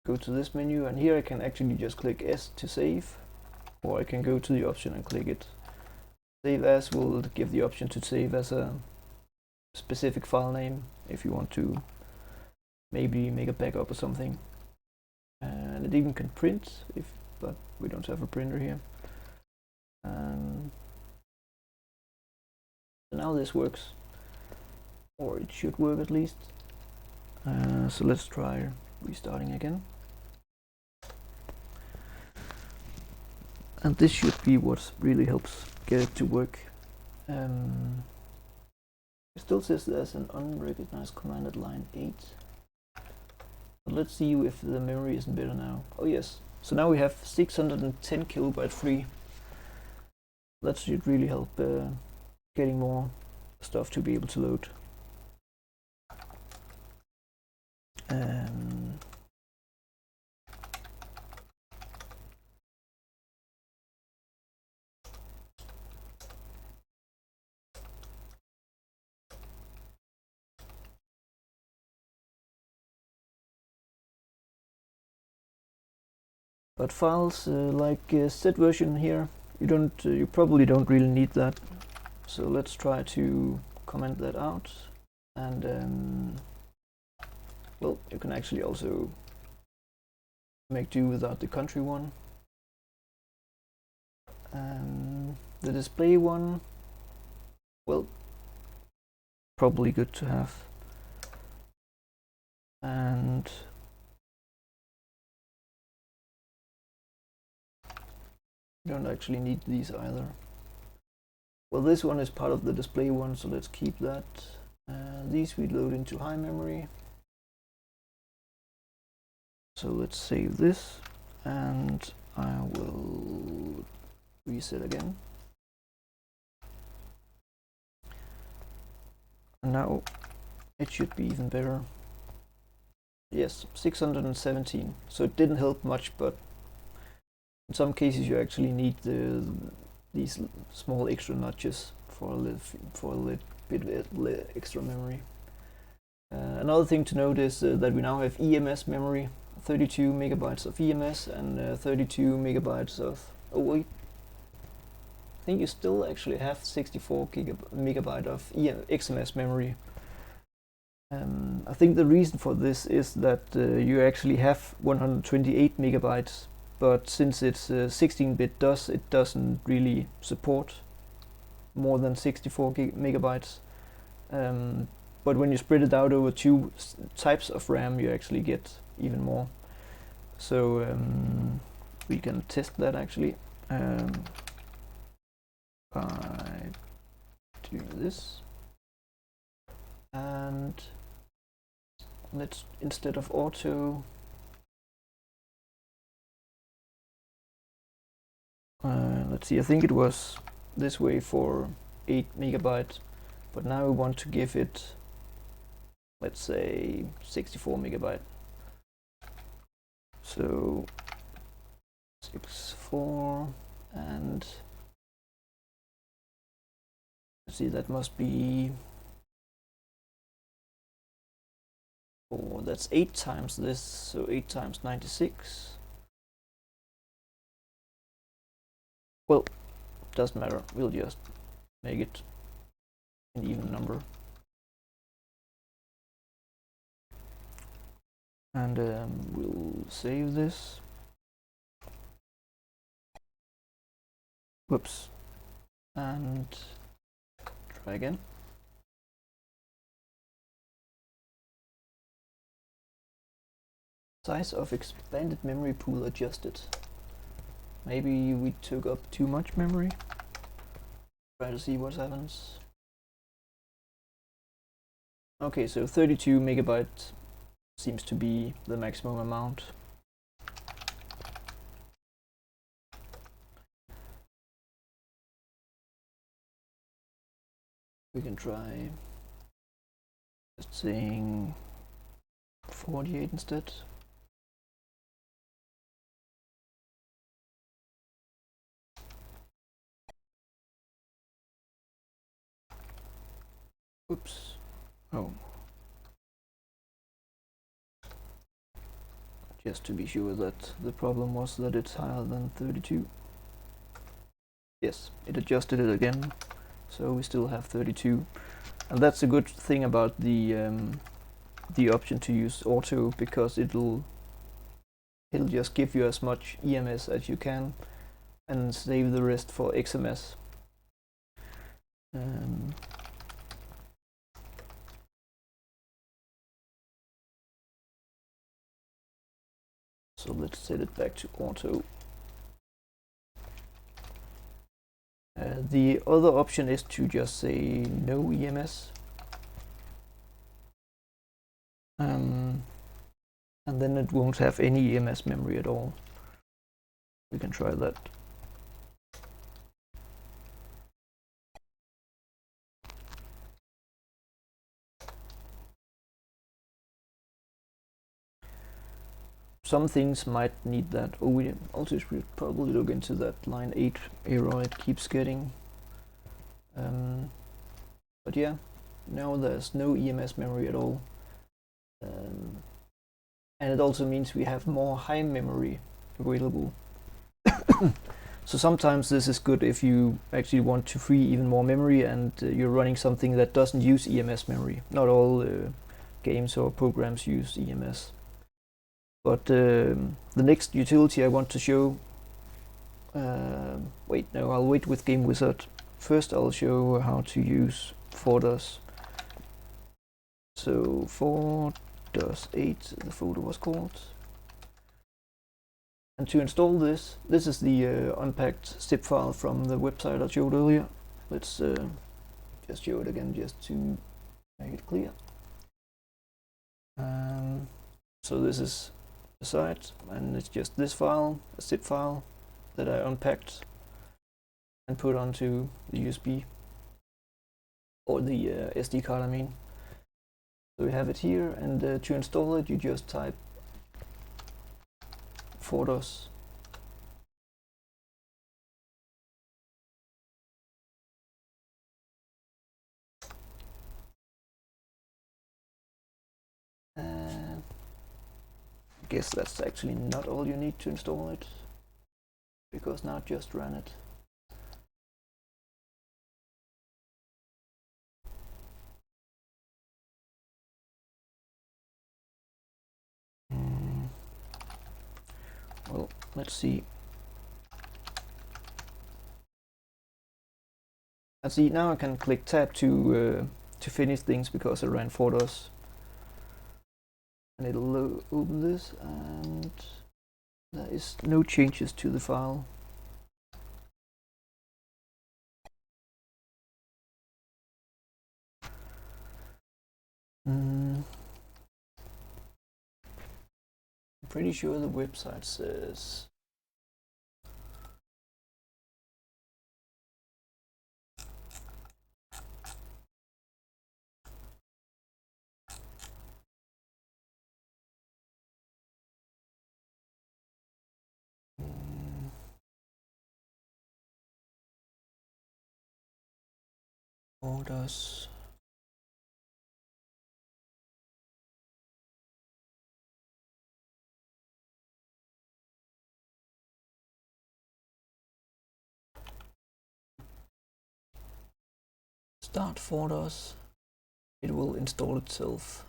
Speaker 1: go to this menu, and here I can actually just click S to save, or I can go to the option and click it. Save as will give the option to save as a specific file name if you want to maybe make a backup or something. And it even can print, but we don't have a printer here. So now this works, or it should work at least. So let's try restarting again. And this should be what really helps get it to work. It still says there's an unrecognized command at line 8. But let's see if the memory isn't better now. Oh yes, so now we have 610 kilobyte free. That should really help getting more stuff to be able to load. But files like set version here, you probably don't really need that. So let's try to comment that out, and well, you can actually also make do without the country one. The display one, well, probably good to have. And you don't actually need these either. Well, this one is part of the display one, so let's keep that. These we load into high memory. So let's save this, and I will reset again. And now it should be even better. Yes, 617. So it didn't help much, but in some cases you actually need these small extra notches for a little bit extra memory. Another thing to note is that we now have EMS memory, 32 megabytes of EMS and 32 megabytes of... Oh wait, I think you still actually have 64 megabyte of XMS memory. I think the reason for this is that you actually have 128 megabytes, but since it's 16-bit DOS, it doesn't really support more than 64 megabytes. But when you spread it out over two types of RAM, you actually get even more. So we can test that actually by doing this. And let's, instead of auto, let's see, I think it was this way for 8 megabytes, but now we want to give it, let's say, 64 megabyte. So 64, and let's see, that must be, oh, that's 8 times this, so 8 times 96. Well, doesn't matter, we'll just make it an even number. And we'll save this. Whoops. And try again. Size of expanded memory pool adjusted. Maybe we took up too much memory. Try to see what happens. Okay, so 32 megabytes seems to be the maximum amount. We can try just saying 48 instead. Oops. Oh. Just to be sure that the problem was that it's higher than 32. Yes, it adjusted it again, so we still have 32. And that's a good thing about the option to use auto, because it'll just give you as much EMS as you can and save the rest for XMS. So let's set it back to auto. The other option is to just say no EMS. And then it won't have any EMS memory at all. We can try that. Some things might need that. Oh, we also should probably look into that line 8 error it keeps getting. But yeah, now there's no EMS memory at all. And it also means we have more high memory available. So sometimes this is good if you actually want to free even more memory and you're running something that doesn't use EMS memory. Not all games or programs use EMS. But the next utility I want to show, I'll wait with Game Wizard. First I'll show how to use Freedos. So Freedos 8, the folder was called. And to install this is the unpacked zip file from the website I showed earlier. Let's just show it again just to make it clear. So this is the site, and it's just this file, a zip file that I unpacked and put onto the USB, or the SD card I mean. So we have it here, and to install it you just type Freedos. I guess that's actually not all you need to install it, because now just run it. Well, let's see. Now I can click tab to finish things because I ran Freedos. And it'll open this, and there is no changes to the file. I'm pretty sure the website says orders. Start Freedos. It will install itself.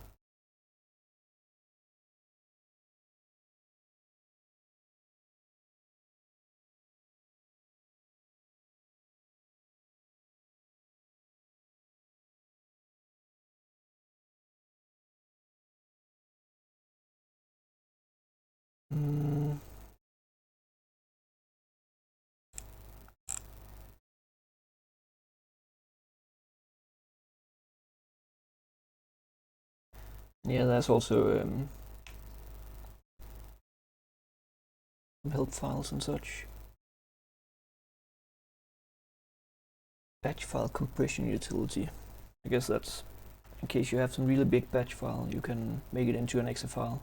Speaker 1: Yeah, there's also help files and such. Batch file compression utility. I guess that's in case you have some really big batch file, you can make it into an exe file.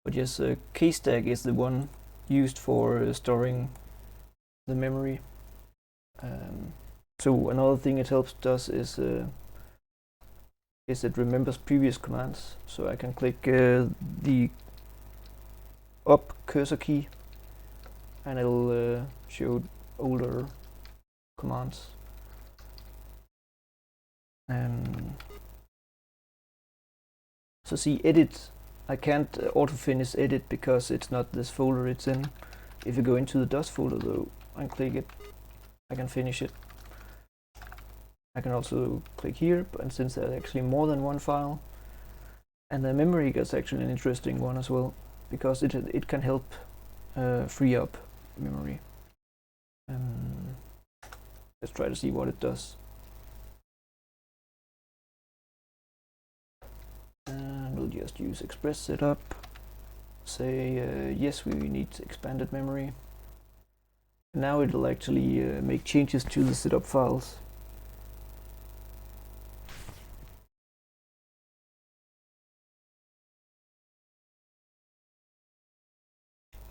Speaker 1: But yes, KStack is the one used for storing the memory. So another thing it does is it remembers previous commands. So I can click the up cursor key, and it'll show older commands. So see, edit. I can't auto finish edit because it's not this folder it's in. If you go into the DOS folder though and click it, I can finish it. I can also click here, and since there's actually more than one file, and the memory is actually an interesting one as well, because it can help free up memory. Let's try to see what it does. And we'll just use Express setup. Say yes, we need expanded memory. Now it'll actually make changes to the setup files.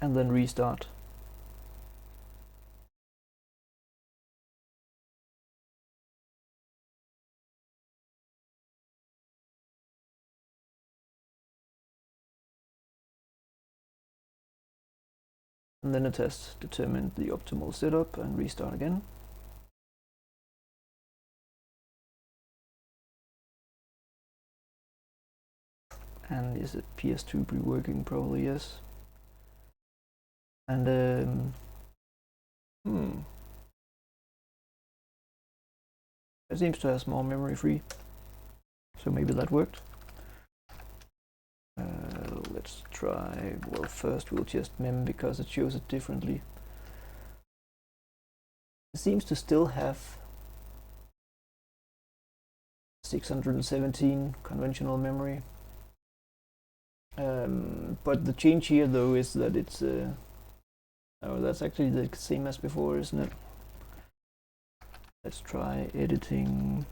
Speaker 1: And then restart. and then it has determined the optimal setup and restart again. And is it appears to be working? Probably yes. And it seems to have more memory free, so maybe that worked. Let's try. Well, first we'll just mem because it shows it differently. It seems to still have 617 conventional memory. But the change here though is that it's oh, that's actually the same as before, isn't it? Let's try editing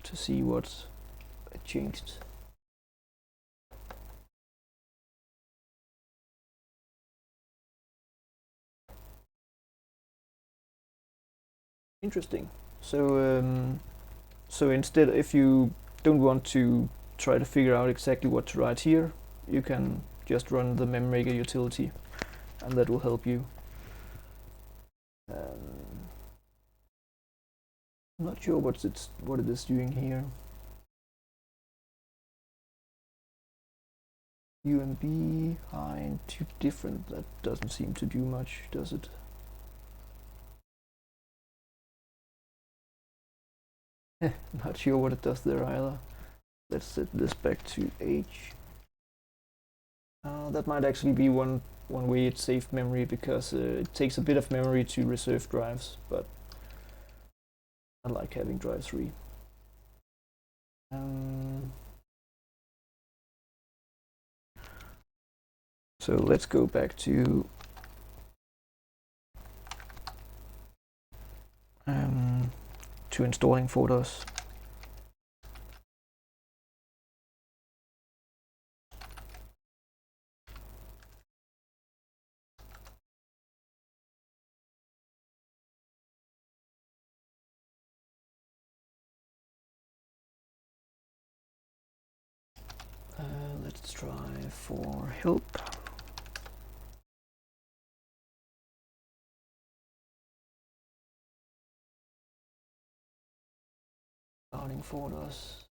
Speaker 1: to see what it changed. Interesting. So so instead, if you don't want to try to figure out exactly what to write here, you can just run the Memmaker utility, and that will help you. I'm not sure what it is doing here. UMB high and too different. That doesn't seem to do much, does it? Not sure what it does there either. Let's set this back to H. That might actually be one way it saved memory, because it takes a bit of memory to reserve drives, but I like having drives free. So let's go back to installing Freedos. Let's try for help. Starting Freedos.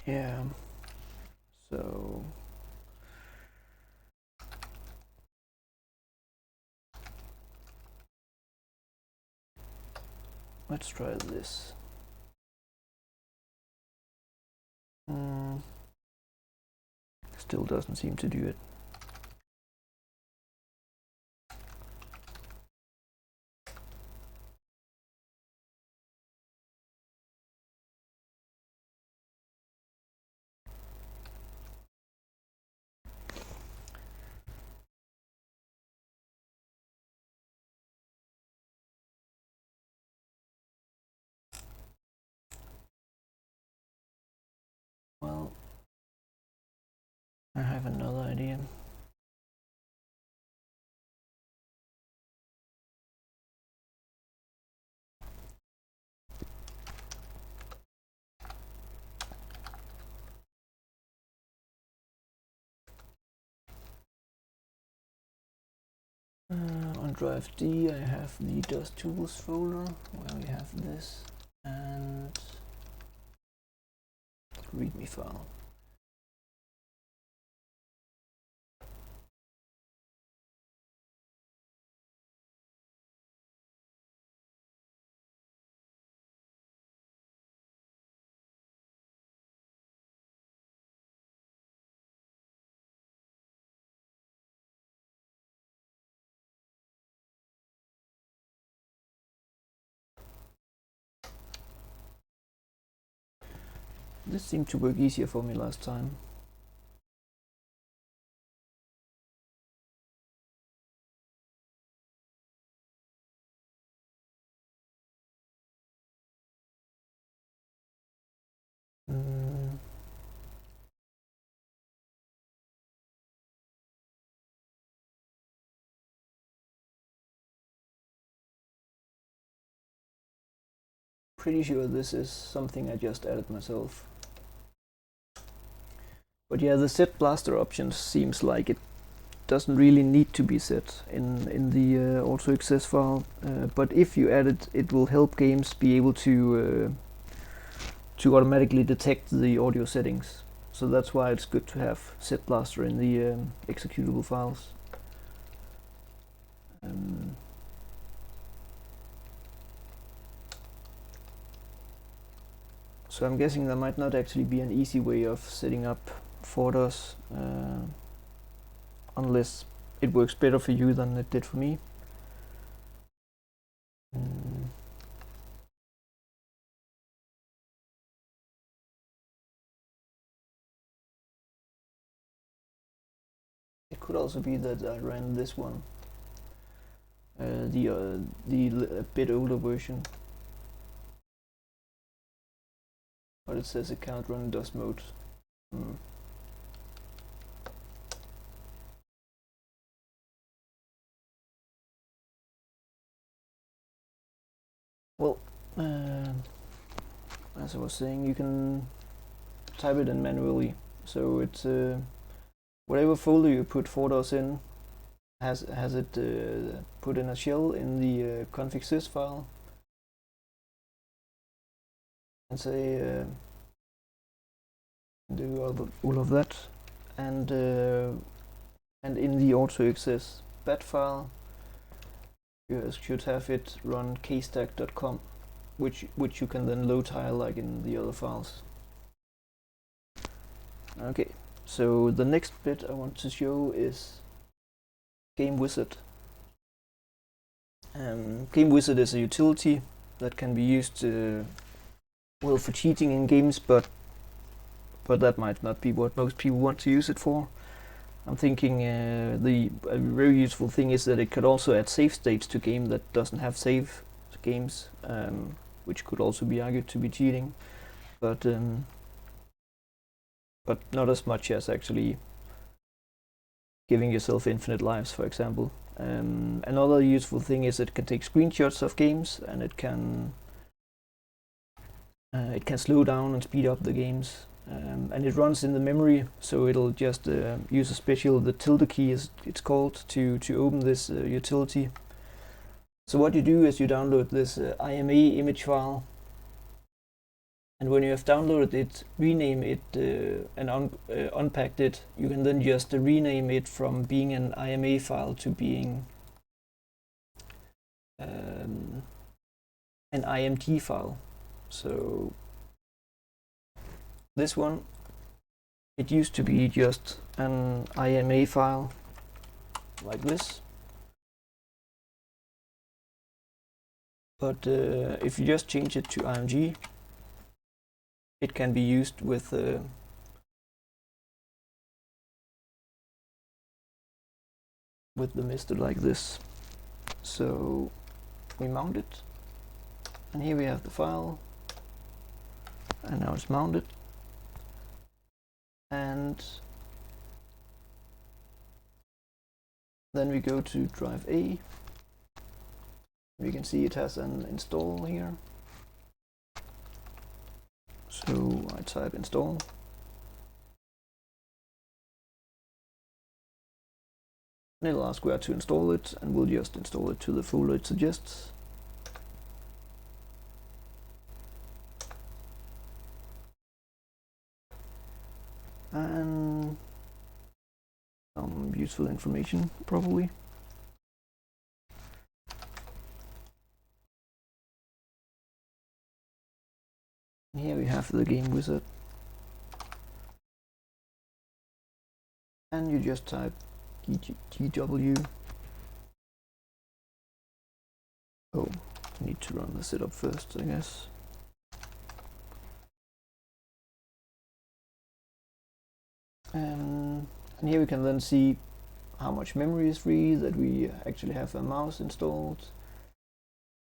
Speaker 1: Yeah. So let's try this. Still doesn't seem to do it. Well, I have another idea. On drive D, I have the dust tools folder where we have this and README file. This seemed to work easier for me last time. pretty sure this is something I just added myself. But yeah, the set blaster option seems like it doesn't really need to be set in the AO486 file. But if you add it, it will help games be able to automatically detect the audio settings. So that's why it's good to have set blaster in the executable files. So I'm guessing there might not actually be an easy way of setting up Freedos, unless it works better for you than it did for me. It could also be that I ran this one, the bit older version, but it says it cannot run in DOS mode. Well, as I was saying, you can type it in manually. So it's whatever folder you put Freedos in has it put in a shell in the config.sys file, and say do all of that, and in the AO486 bat file you should have it run kstack.com, which you can then load tile like in the other files. Okay, so the next bit I want to show is Game Wizard. Game Wizard is a utility that can be used well for cheating in games, but that might not be what most people want to use it for. I'm thinking a very useful thing is that it could also add save states to game that doesn't have save games, which could also be argued to be cheating, but not as much as actually giving yourself infinite lives, for example. Another useful thing is it can take screenshots of games, and it can slow down and speed up the games. And it runs in the memory, so it'll just use a special, the tilde key is it's called, to open this utility. So what you do is you download this IMA image file, and when you have downloaded it, rename it and unpacked it. You can then just rename it from being an IMA file to being an IMT file. So this one, it used to be just an IMA file like this, but if you just change it to IMG, it can be used with the MiSTer like this. So we mount it, and here we have the file, and now it's mounted. And then we go to drive A. We can see it has an install here. So I type install. And it'll ask where to install it, and we'll just install it to the folder it suggests. And some useful information, probably. Here we have the Game Wizard, and you just type GW. Oh, I need to run the setup first, I guess. And here we can then see how much memory is free, that we actually have a mouse installed.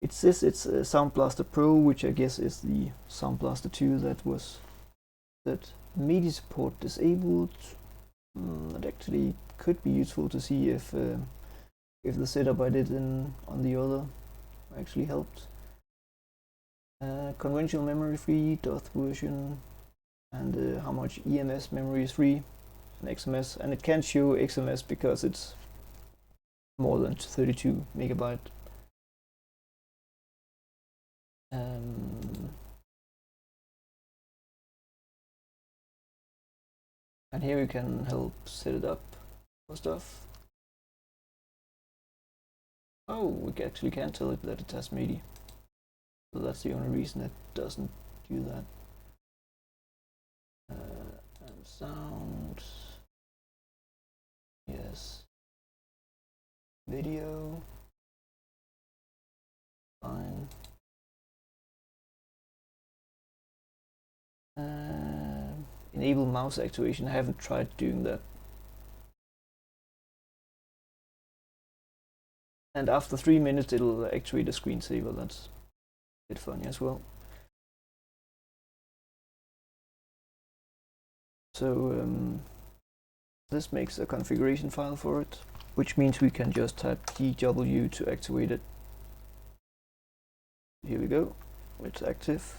Speaker 1: It says it's a Sound Blaster Pro, which I guess is the Sound Blaster 2 that MIDI support disabled. That actually could be useful to see if the setup I did on the other actually helped. Conventional memory free, DOTH version, and how much EMS memory is free, and XMS, and it can't show XMS because it's more than 32 megabyte. And here you can help set it up for stuff. Oh, we actually can tell it that it has MIDI. So that's the only reason it doesn't do that. And sound. Yes. Video. Fine. Enable mouse activation. I haven't tried doing that. And after 3 minutes it'll activate a screensaver. That's a bit funny as well. So this makes a configuration file for it, which means we can just type DW to activate it. Here we go, it's active.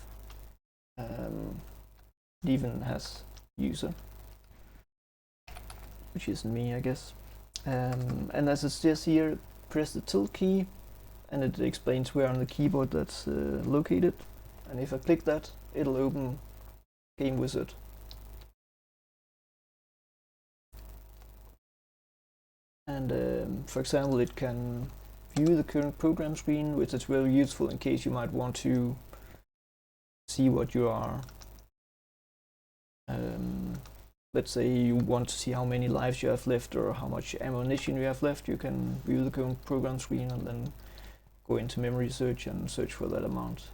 Speaker 1: It even has user, which is me, I guess. And as it says here, press the tilde key, and it explains where on the keyboard that's located. And if I click that, it'll open Game Wizard. And for example, it can view the current program screen, which is very useful in case you might want to see what you are. Let's say you want to see how many lives you have left or how much ammunition you have left. You can view the current program screen and then go into memory search and search for that amount.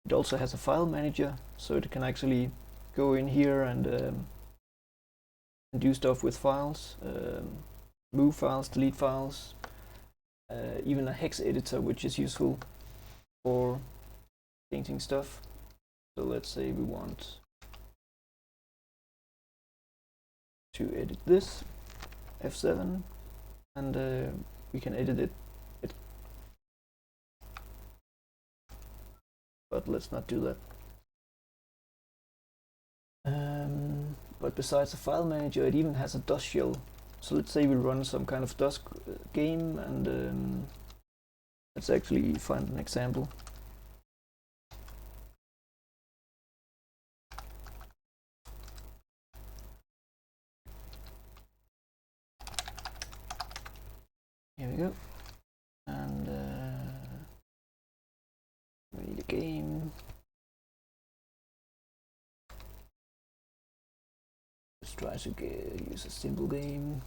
Speaker 1: It also has a file manager, so it can actually go in here and do stuff with files, move files, delete files, even a hex editor, which is useful for changing stuff. So let's say we want to edit this, F7, and we can edit it. But let's not do that. But besides the file manager, it even has a DOS shell. So let's say we run some kind of DOS game, and let's actually find an example. Here we go. And we need a game. Let's try to use a simple game.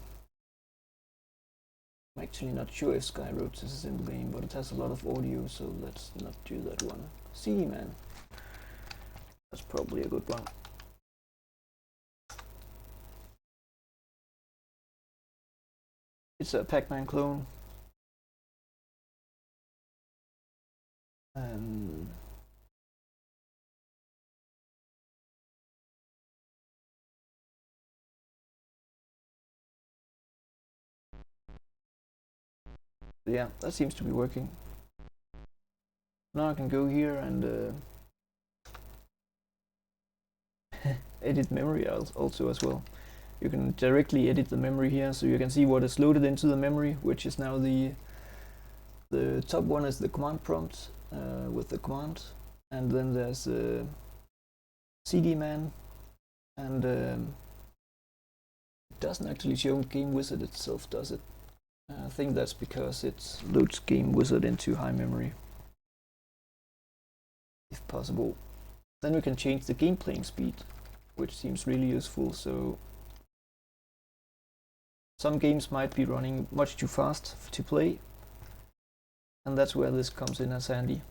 Speaker 1: I'm actually not sure if Skyroads is a simple game, but it has a lot of audio, so let's not do that one. CD Man. That's probably a good one. It's a Pac-Man clone. Yeah, that seems to be working. Now I can go here and edit memory also as well. You can directly edit the memory here, so you can see what is loaded into the memory, which is now the top one is the command prompt with the command, and then there's CD Man, and it doesn't actually show Game Wizard itself, does it? I think that's because it loads Game Wizard into high memory, if possible. Then we can change the game playing speed, which seems really useful. So some games might be running much too fast to play, and that's where this comes in as handy.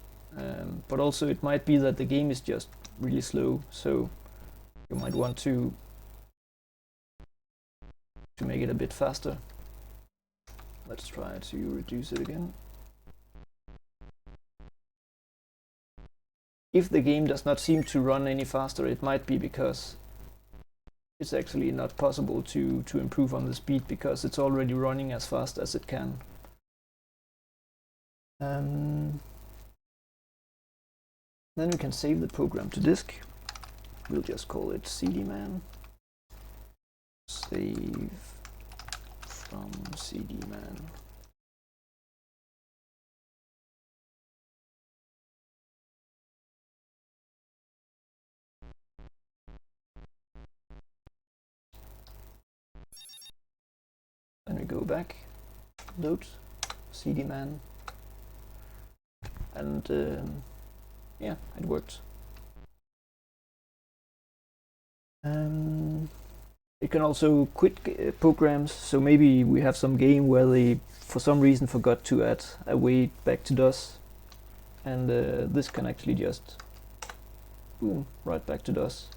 Speaker 1: But also it might be that the game is just really slow, so you might want to make it a bit faster. Let's try to reduce it again. If the game does not seem to run any faster, it might be because it's actually not possible to improve on the speed, because it's already running as fast as it can. Then we can save the program to disk. We'll just call it cdman. Save from cdman. Then we go back, load cdman, and yeah, it worked. It can also quit programs, so maybe we have some game where they for some reason forgot to add a way back to DOS, and this can actually just boom, right back to DOS.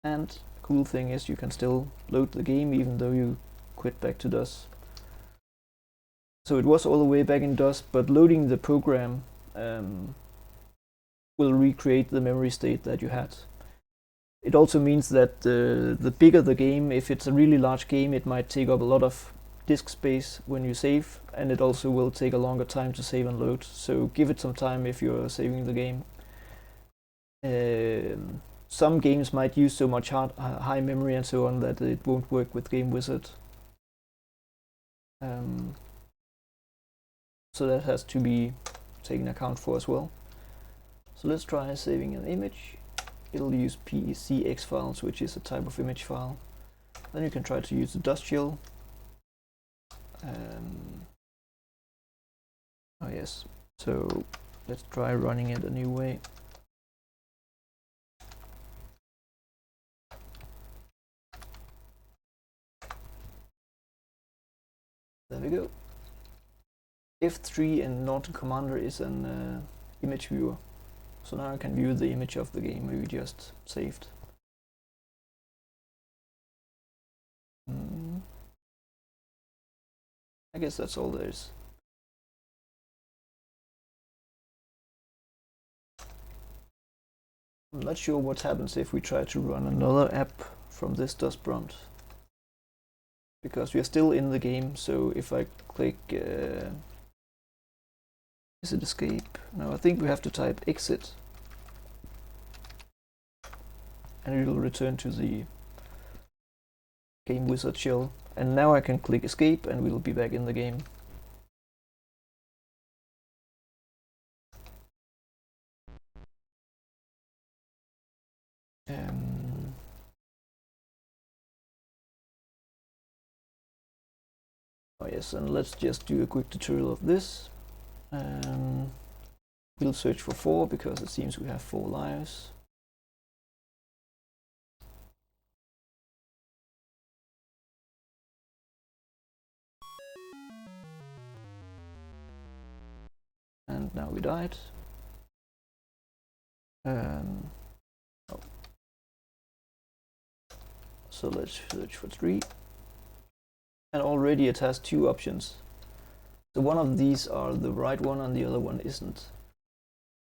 Speaker 1: And cool thing is you can still load the game even though you quit back to DOS. So it was all the way back in DOS, but loading the program will recreate the memory state that you had. It also means that the bigger the game, if it's a really large game, it might take up a lot of disk space when you save, and it also will take a longer time to save and load. So give it some time if you're saving the game. Some games might use so much high memory and so on that it won't work with Game Wizard. So that has to be taken account for as well. So let's try saving an image. It'll use PCX files, which is a type of image file. Then you can try to use the dust shell. Oh yes, so let's try running it a new way. There we go. F3 in Norton Commander is an image viewer. So now I can view the image of the game we just saved. I guess that's all there is. I'm not sure what happens if we try to run another app from this DOS prompt, because we are still in the game. So if I click is it escape? No, I think we have to type exit, and it will return to the Game Wizard shell. And now I can click escape and we'll be back in the game. Oh yes, and let's just do a quick tutorial of this. We'll search for 4 because it seems we have 4 lives. And now we died. Oh. So let's search for 3. And already it has 2 options. So one of these are the right one and the other one isn't.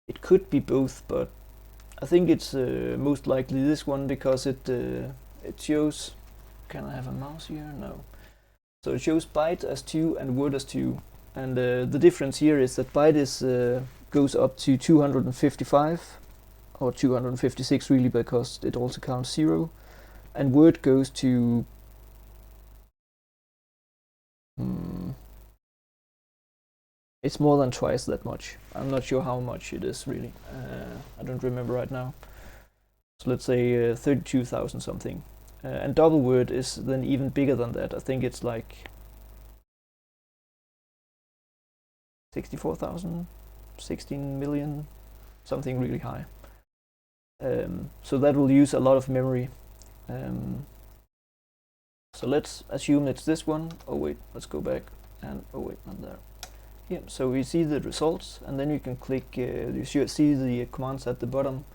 Speaker 1: It could be both, but I think it's most likely this one because it shows. Can I have a mouse here? No. So it shows byte as 2 and word as 2. And the difference here is that byte is goes up to 255 or 256 really, because it also counts 0, and word goes to it's more than twice that much. I'm not sure how much it is really. I don't remember right now. So let's say 32,000 something. And double word is then even bigger than that. I think it's like 64,000, 16 million, something really high. So that will use a lot of memory. So let's assume it's this one. Oh wait, let's go back. And oh wait, not there. Yeah, so we see the results, and then you can click, you should see the commands at the bottom,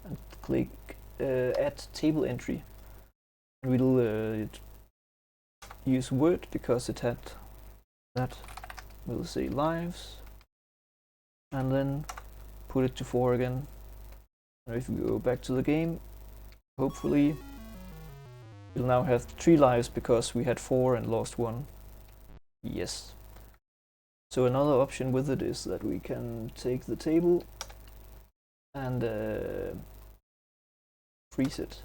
Speaker 1: and click add table entry. We'll use word because it had that. We'll say lives, and then put it to 4 again. And if we go back to the game, hopefully we'll now have 3 lives because we had 4 and lost 1. Yes. So another option with it is that we can take the table and freeze it,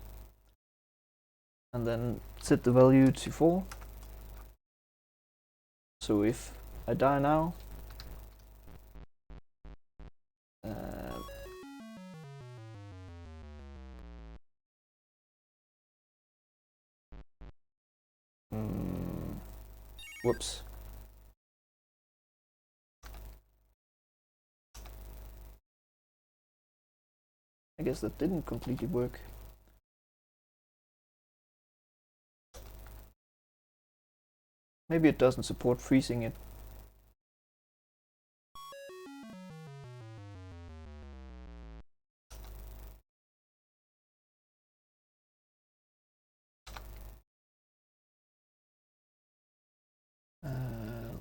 Speaker 1: and then set the value to 4. So if I die now, whoops. I guess that didn't completely work. Maybe it doesn't support freezing it.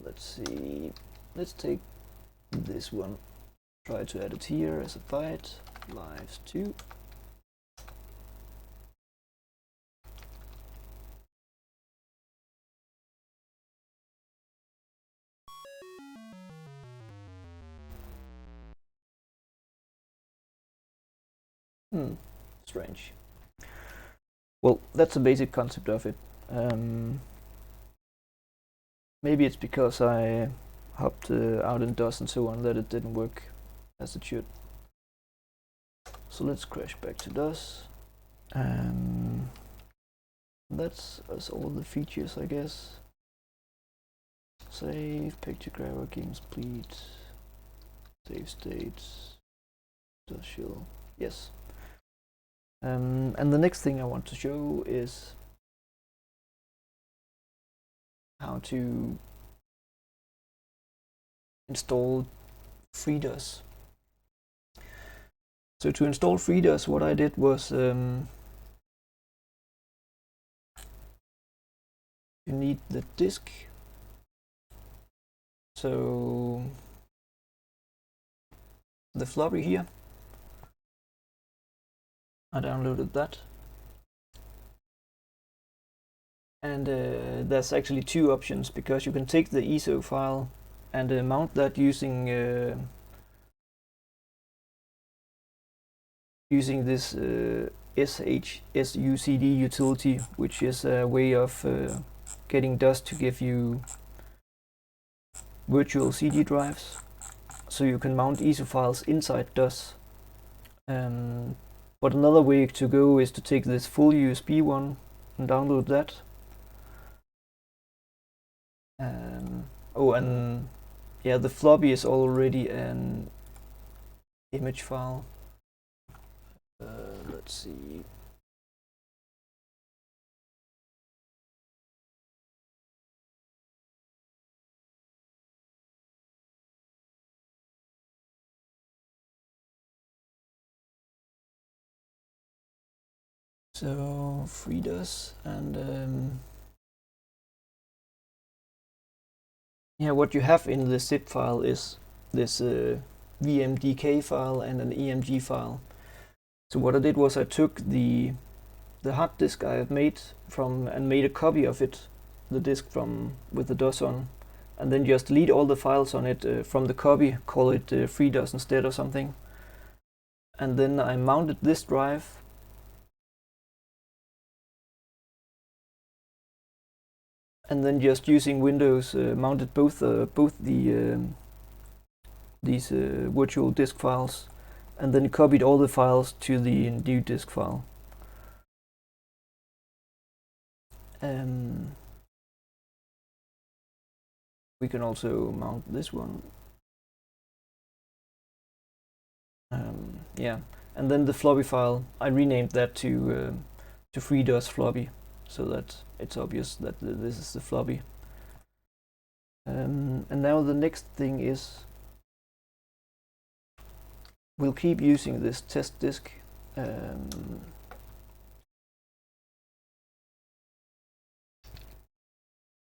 Speaker 1: Let's see. Let's take this one. Try to add it here as a byte. Lives 2. Strange. Well, that's the basic concept of it. Maybe it's because I hopped out in DOS and so on that it didn't work as it should. So let's crash back to DOS. That's all the features, I guess. Save, picture grabber, games complete, save states, DOS shell. Yes. And the next thing I want to show is how to install Freedos. So to install Freedos, what I did was you need the disk. So the floppy here, I downloaded that, and there's actually 2 options, because you can take the ISO file and mount that using this SHSUCD utility, which is a way of getting DOS to give you virtual CD drives, so you can mount ISO files inside DOS. But another way to go is to take this full USB one and download that. Oh, and yeah, the floppy is already an image file. Let's see. So Freedos, and yeah, what you have in the zip file is this VMDK file and an EMG file. So what I did was I took the hard disk I have made and made a copy of it, the disk with the DOS on, and then just delete all the files on it from the copy, call it Freedos instead or something. And then I mounted this drive and then just using Windows mounted both these virtual disk files, and then copied all the files to the new disk file. We can also mount this one. Yeah, and then the floppy file, I renamed that to Freedos floppy, so that it's obvious that this is the floppy. And now the next thing is we'll keep using this test disk.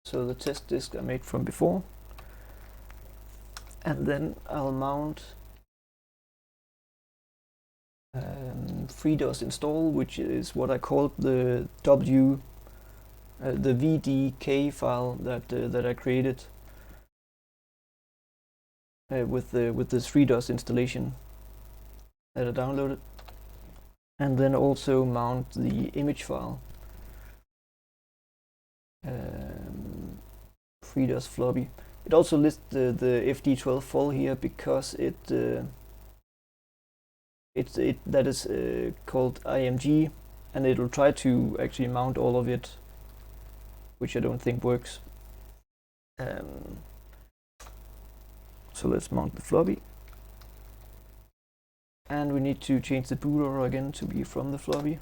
Speaker 1: So the test disk I made from before, and then I'll mount Freedos install, which is what I called the VDK file that I created. with this Freedos installation that I downloaded, and then also mount the image file, Freedos floppy. It also lists the FD12 file here because that is called IMG, and it'll try to actually mount all of it, which I don't think works. So let's mount the floppy, and we need to change the boot order again to be from the floppy.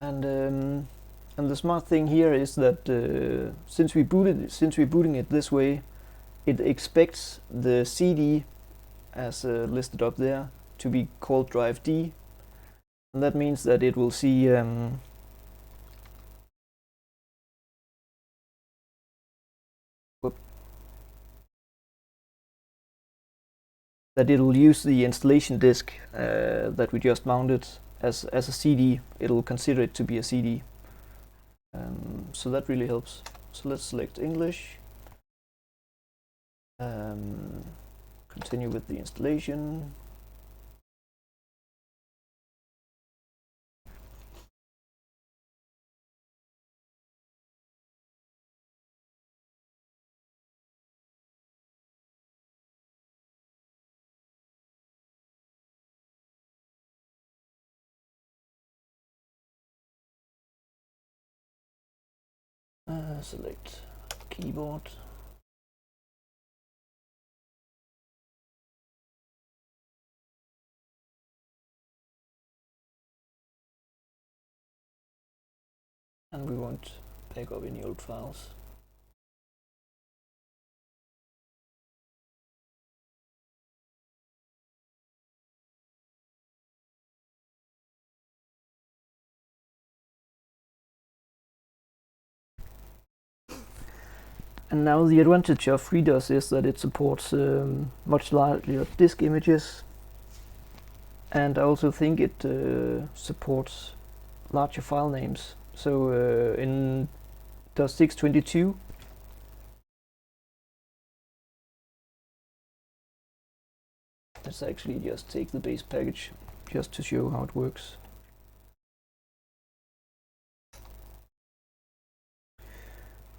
Speaker 1: And the smart thing here is that since we're booting it this way, it expects the CD as listed up there to be called drive D, and that means that it will see that it'll use the installation disk that we just mounted as a CD. It'll consider it to be a CD. So that really helps. So let's select English. Continue with the installation. Select keyboard. And we won't back up any old files. And now the advantage of Freedos is that it supports much larger disk images, and I also think it supports larger file names. So in DOS 622, let's actually just take the base package just to show how it works.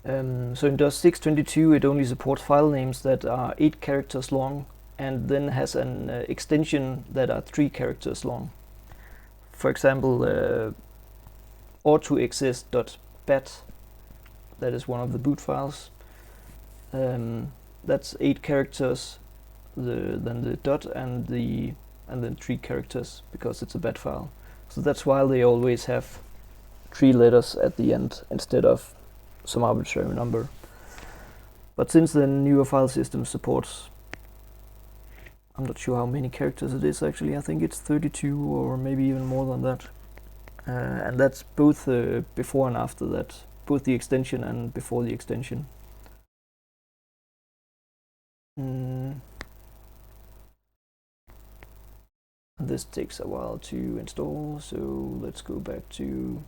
Speaker 1: So in DOS 622 it only supports file names that are 8 characters long, and then has an extension that are 3 characters long. For example, autoexist.bat, that is one of the boot files. That's 8 characters, then the dot and then 3 characters, because it's a bat file. So that's why they always have 3 letters at the end instead of some arbitrary number. But since the newer file system supports, I'm not sure how many characters it is actually, I think it's 32 or maybe even more than that. And that's both before and after that, both the extension and before the extension. This takes a while to install, so let's go back to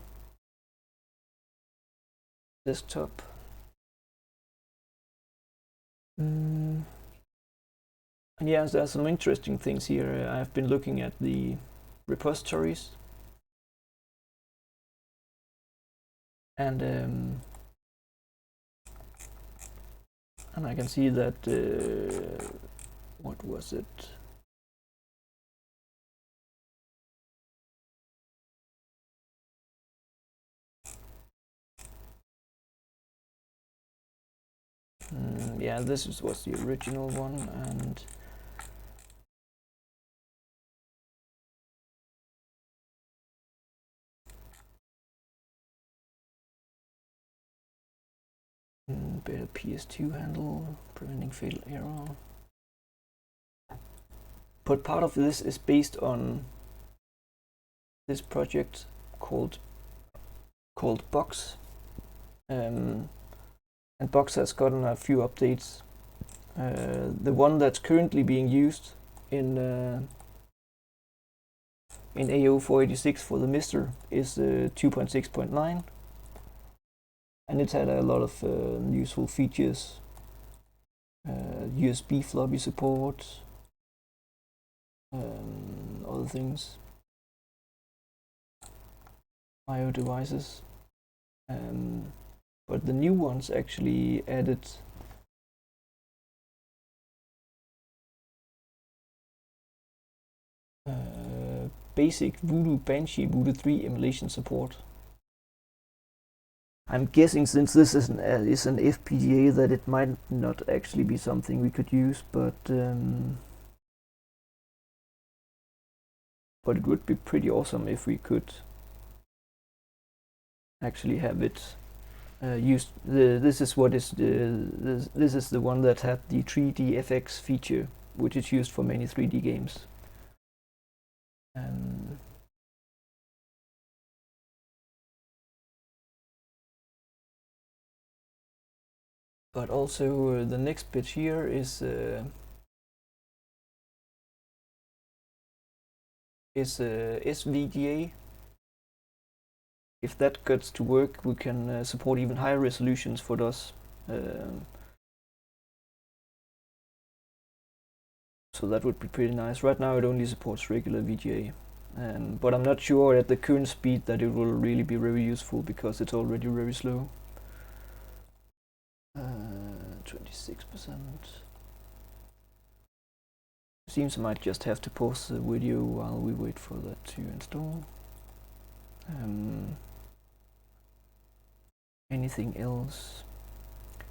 Speaker 1: desktop. And yeah, there's some interesting things here. I've been looking at the repositories, and I can see that what was it? Yeah, this was the original one, and better PS2 handle, preventing fatal error. But part of this is based on this project called Box, and Box has gotten a few updates. The one that's currently being used in AO486 for the MiSTer is 2.6.9, and it's had a lot of useful features. USB floppy support, other things, IO devices, but the new ones actually added basic Voodoo Banshee Voodoo 3 emulation support. I'm guessing since this is an FPGA that it might not actually be something we could use, but it would be pretty awesome if we could actually have it used. This is what is this is the one that had the 3D FX feature, which is used for many 3D games. But also the next bit here is SVGA. If that gets to work, we can support even higher resolutions for DOS. So that would be pretty nice. Right now it only supports regular VGA, but I'm not sure at the current speed that it will really be very useful because it's already very slow. 26%. Seems I might just have to pause the video while we wait for that to install. Anything else?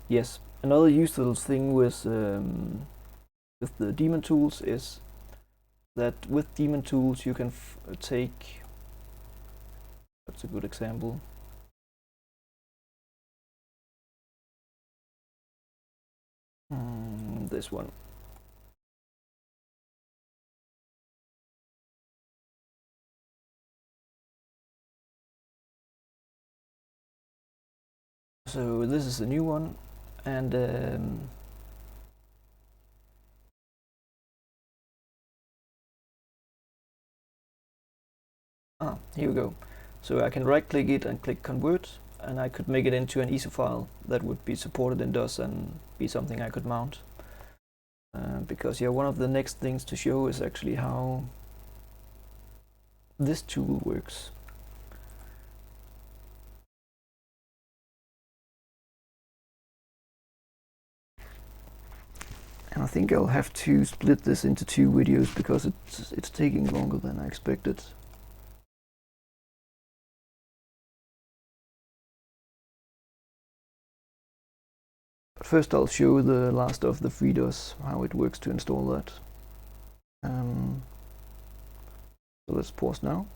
Speaker 1: Yes, another useful thing with the Daemon tools is that with Daemon tools you can take, that's a good example. This one. So this is a new one, and here we go. So I can right click it and click convert, and I could make it into an ISO file that would be supported in DOS and be something I could mount. Because yeah, one of the next things to show is actually how this tool works. And I think I'll have to split this into 2 videos because it's taking longer than I expected. But first I'll show the last of the Freedos, how it works to install that. So let's pause now.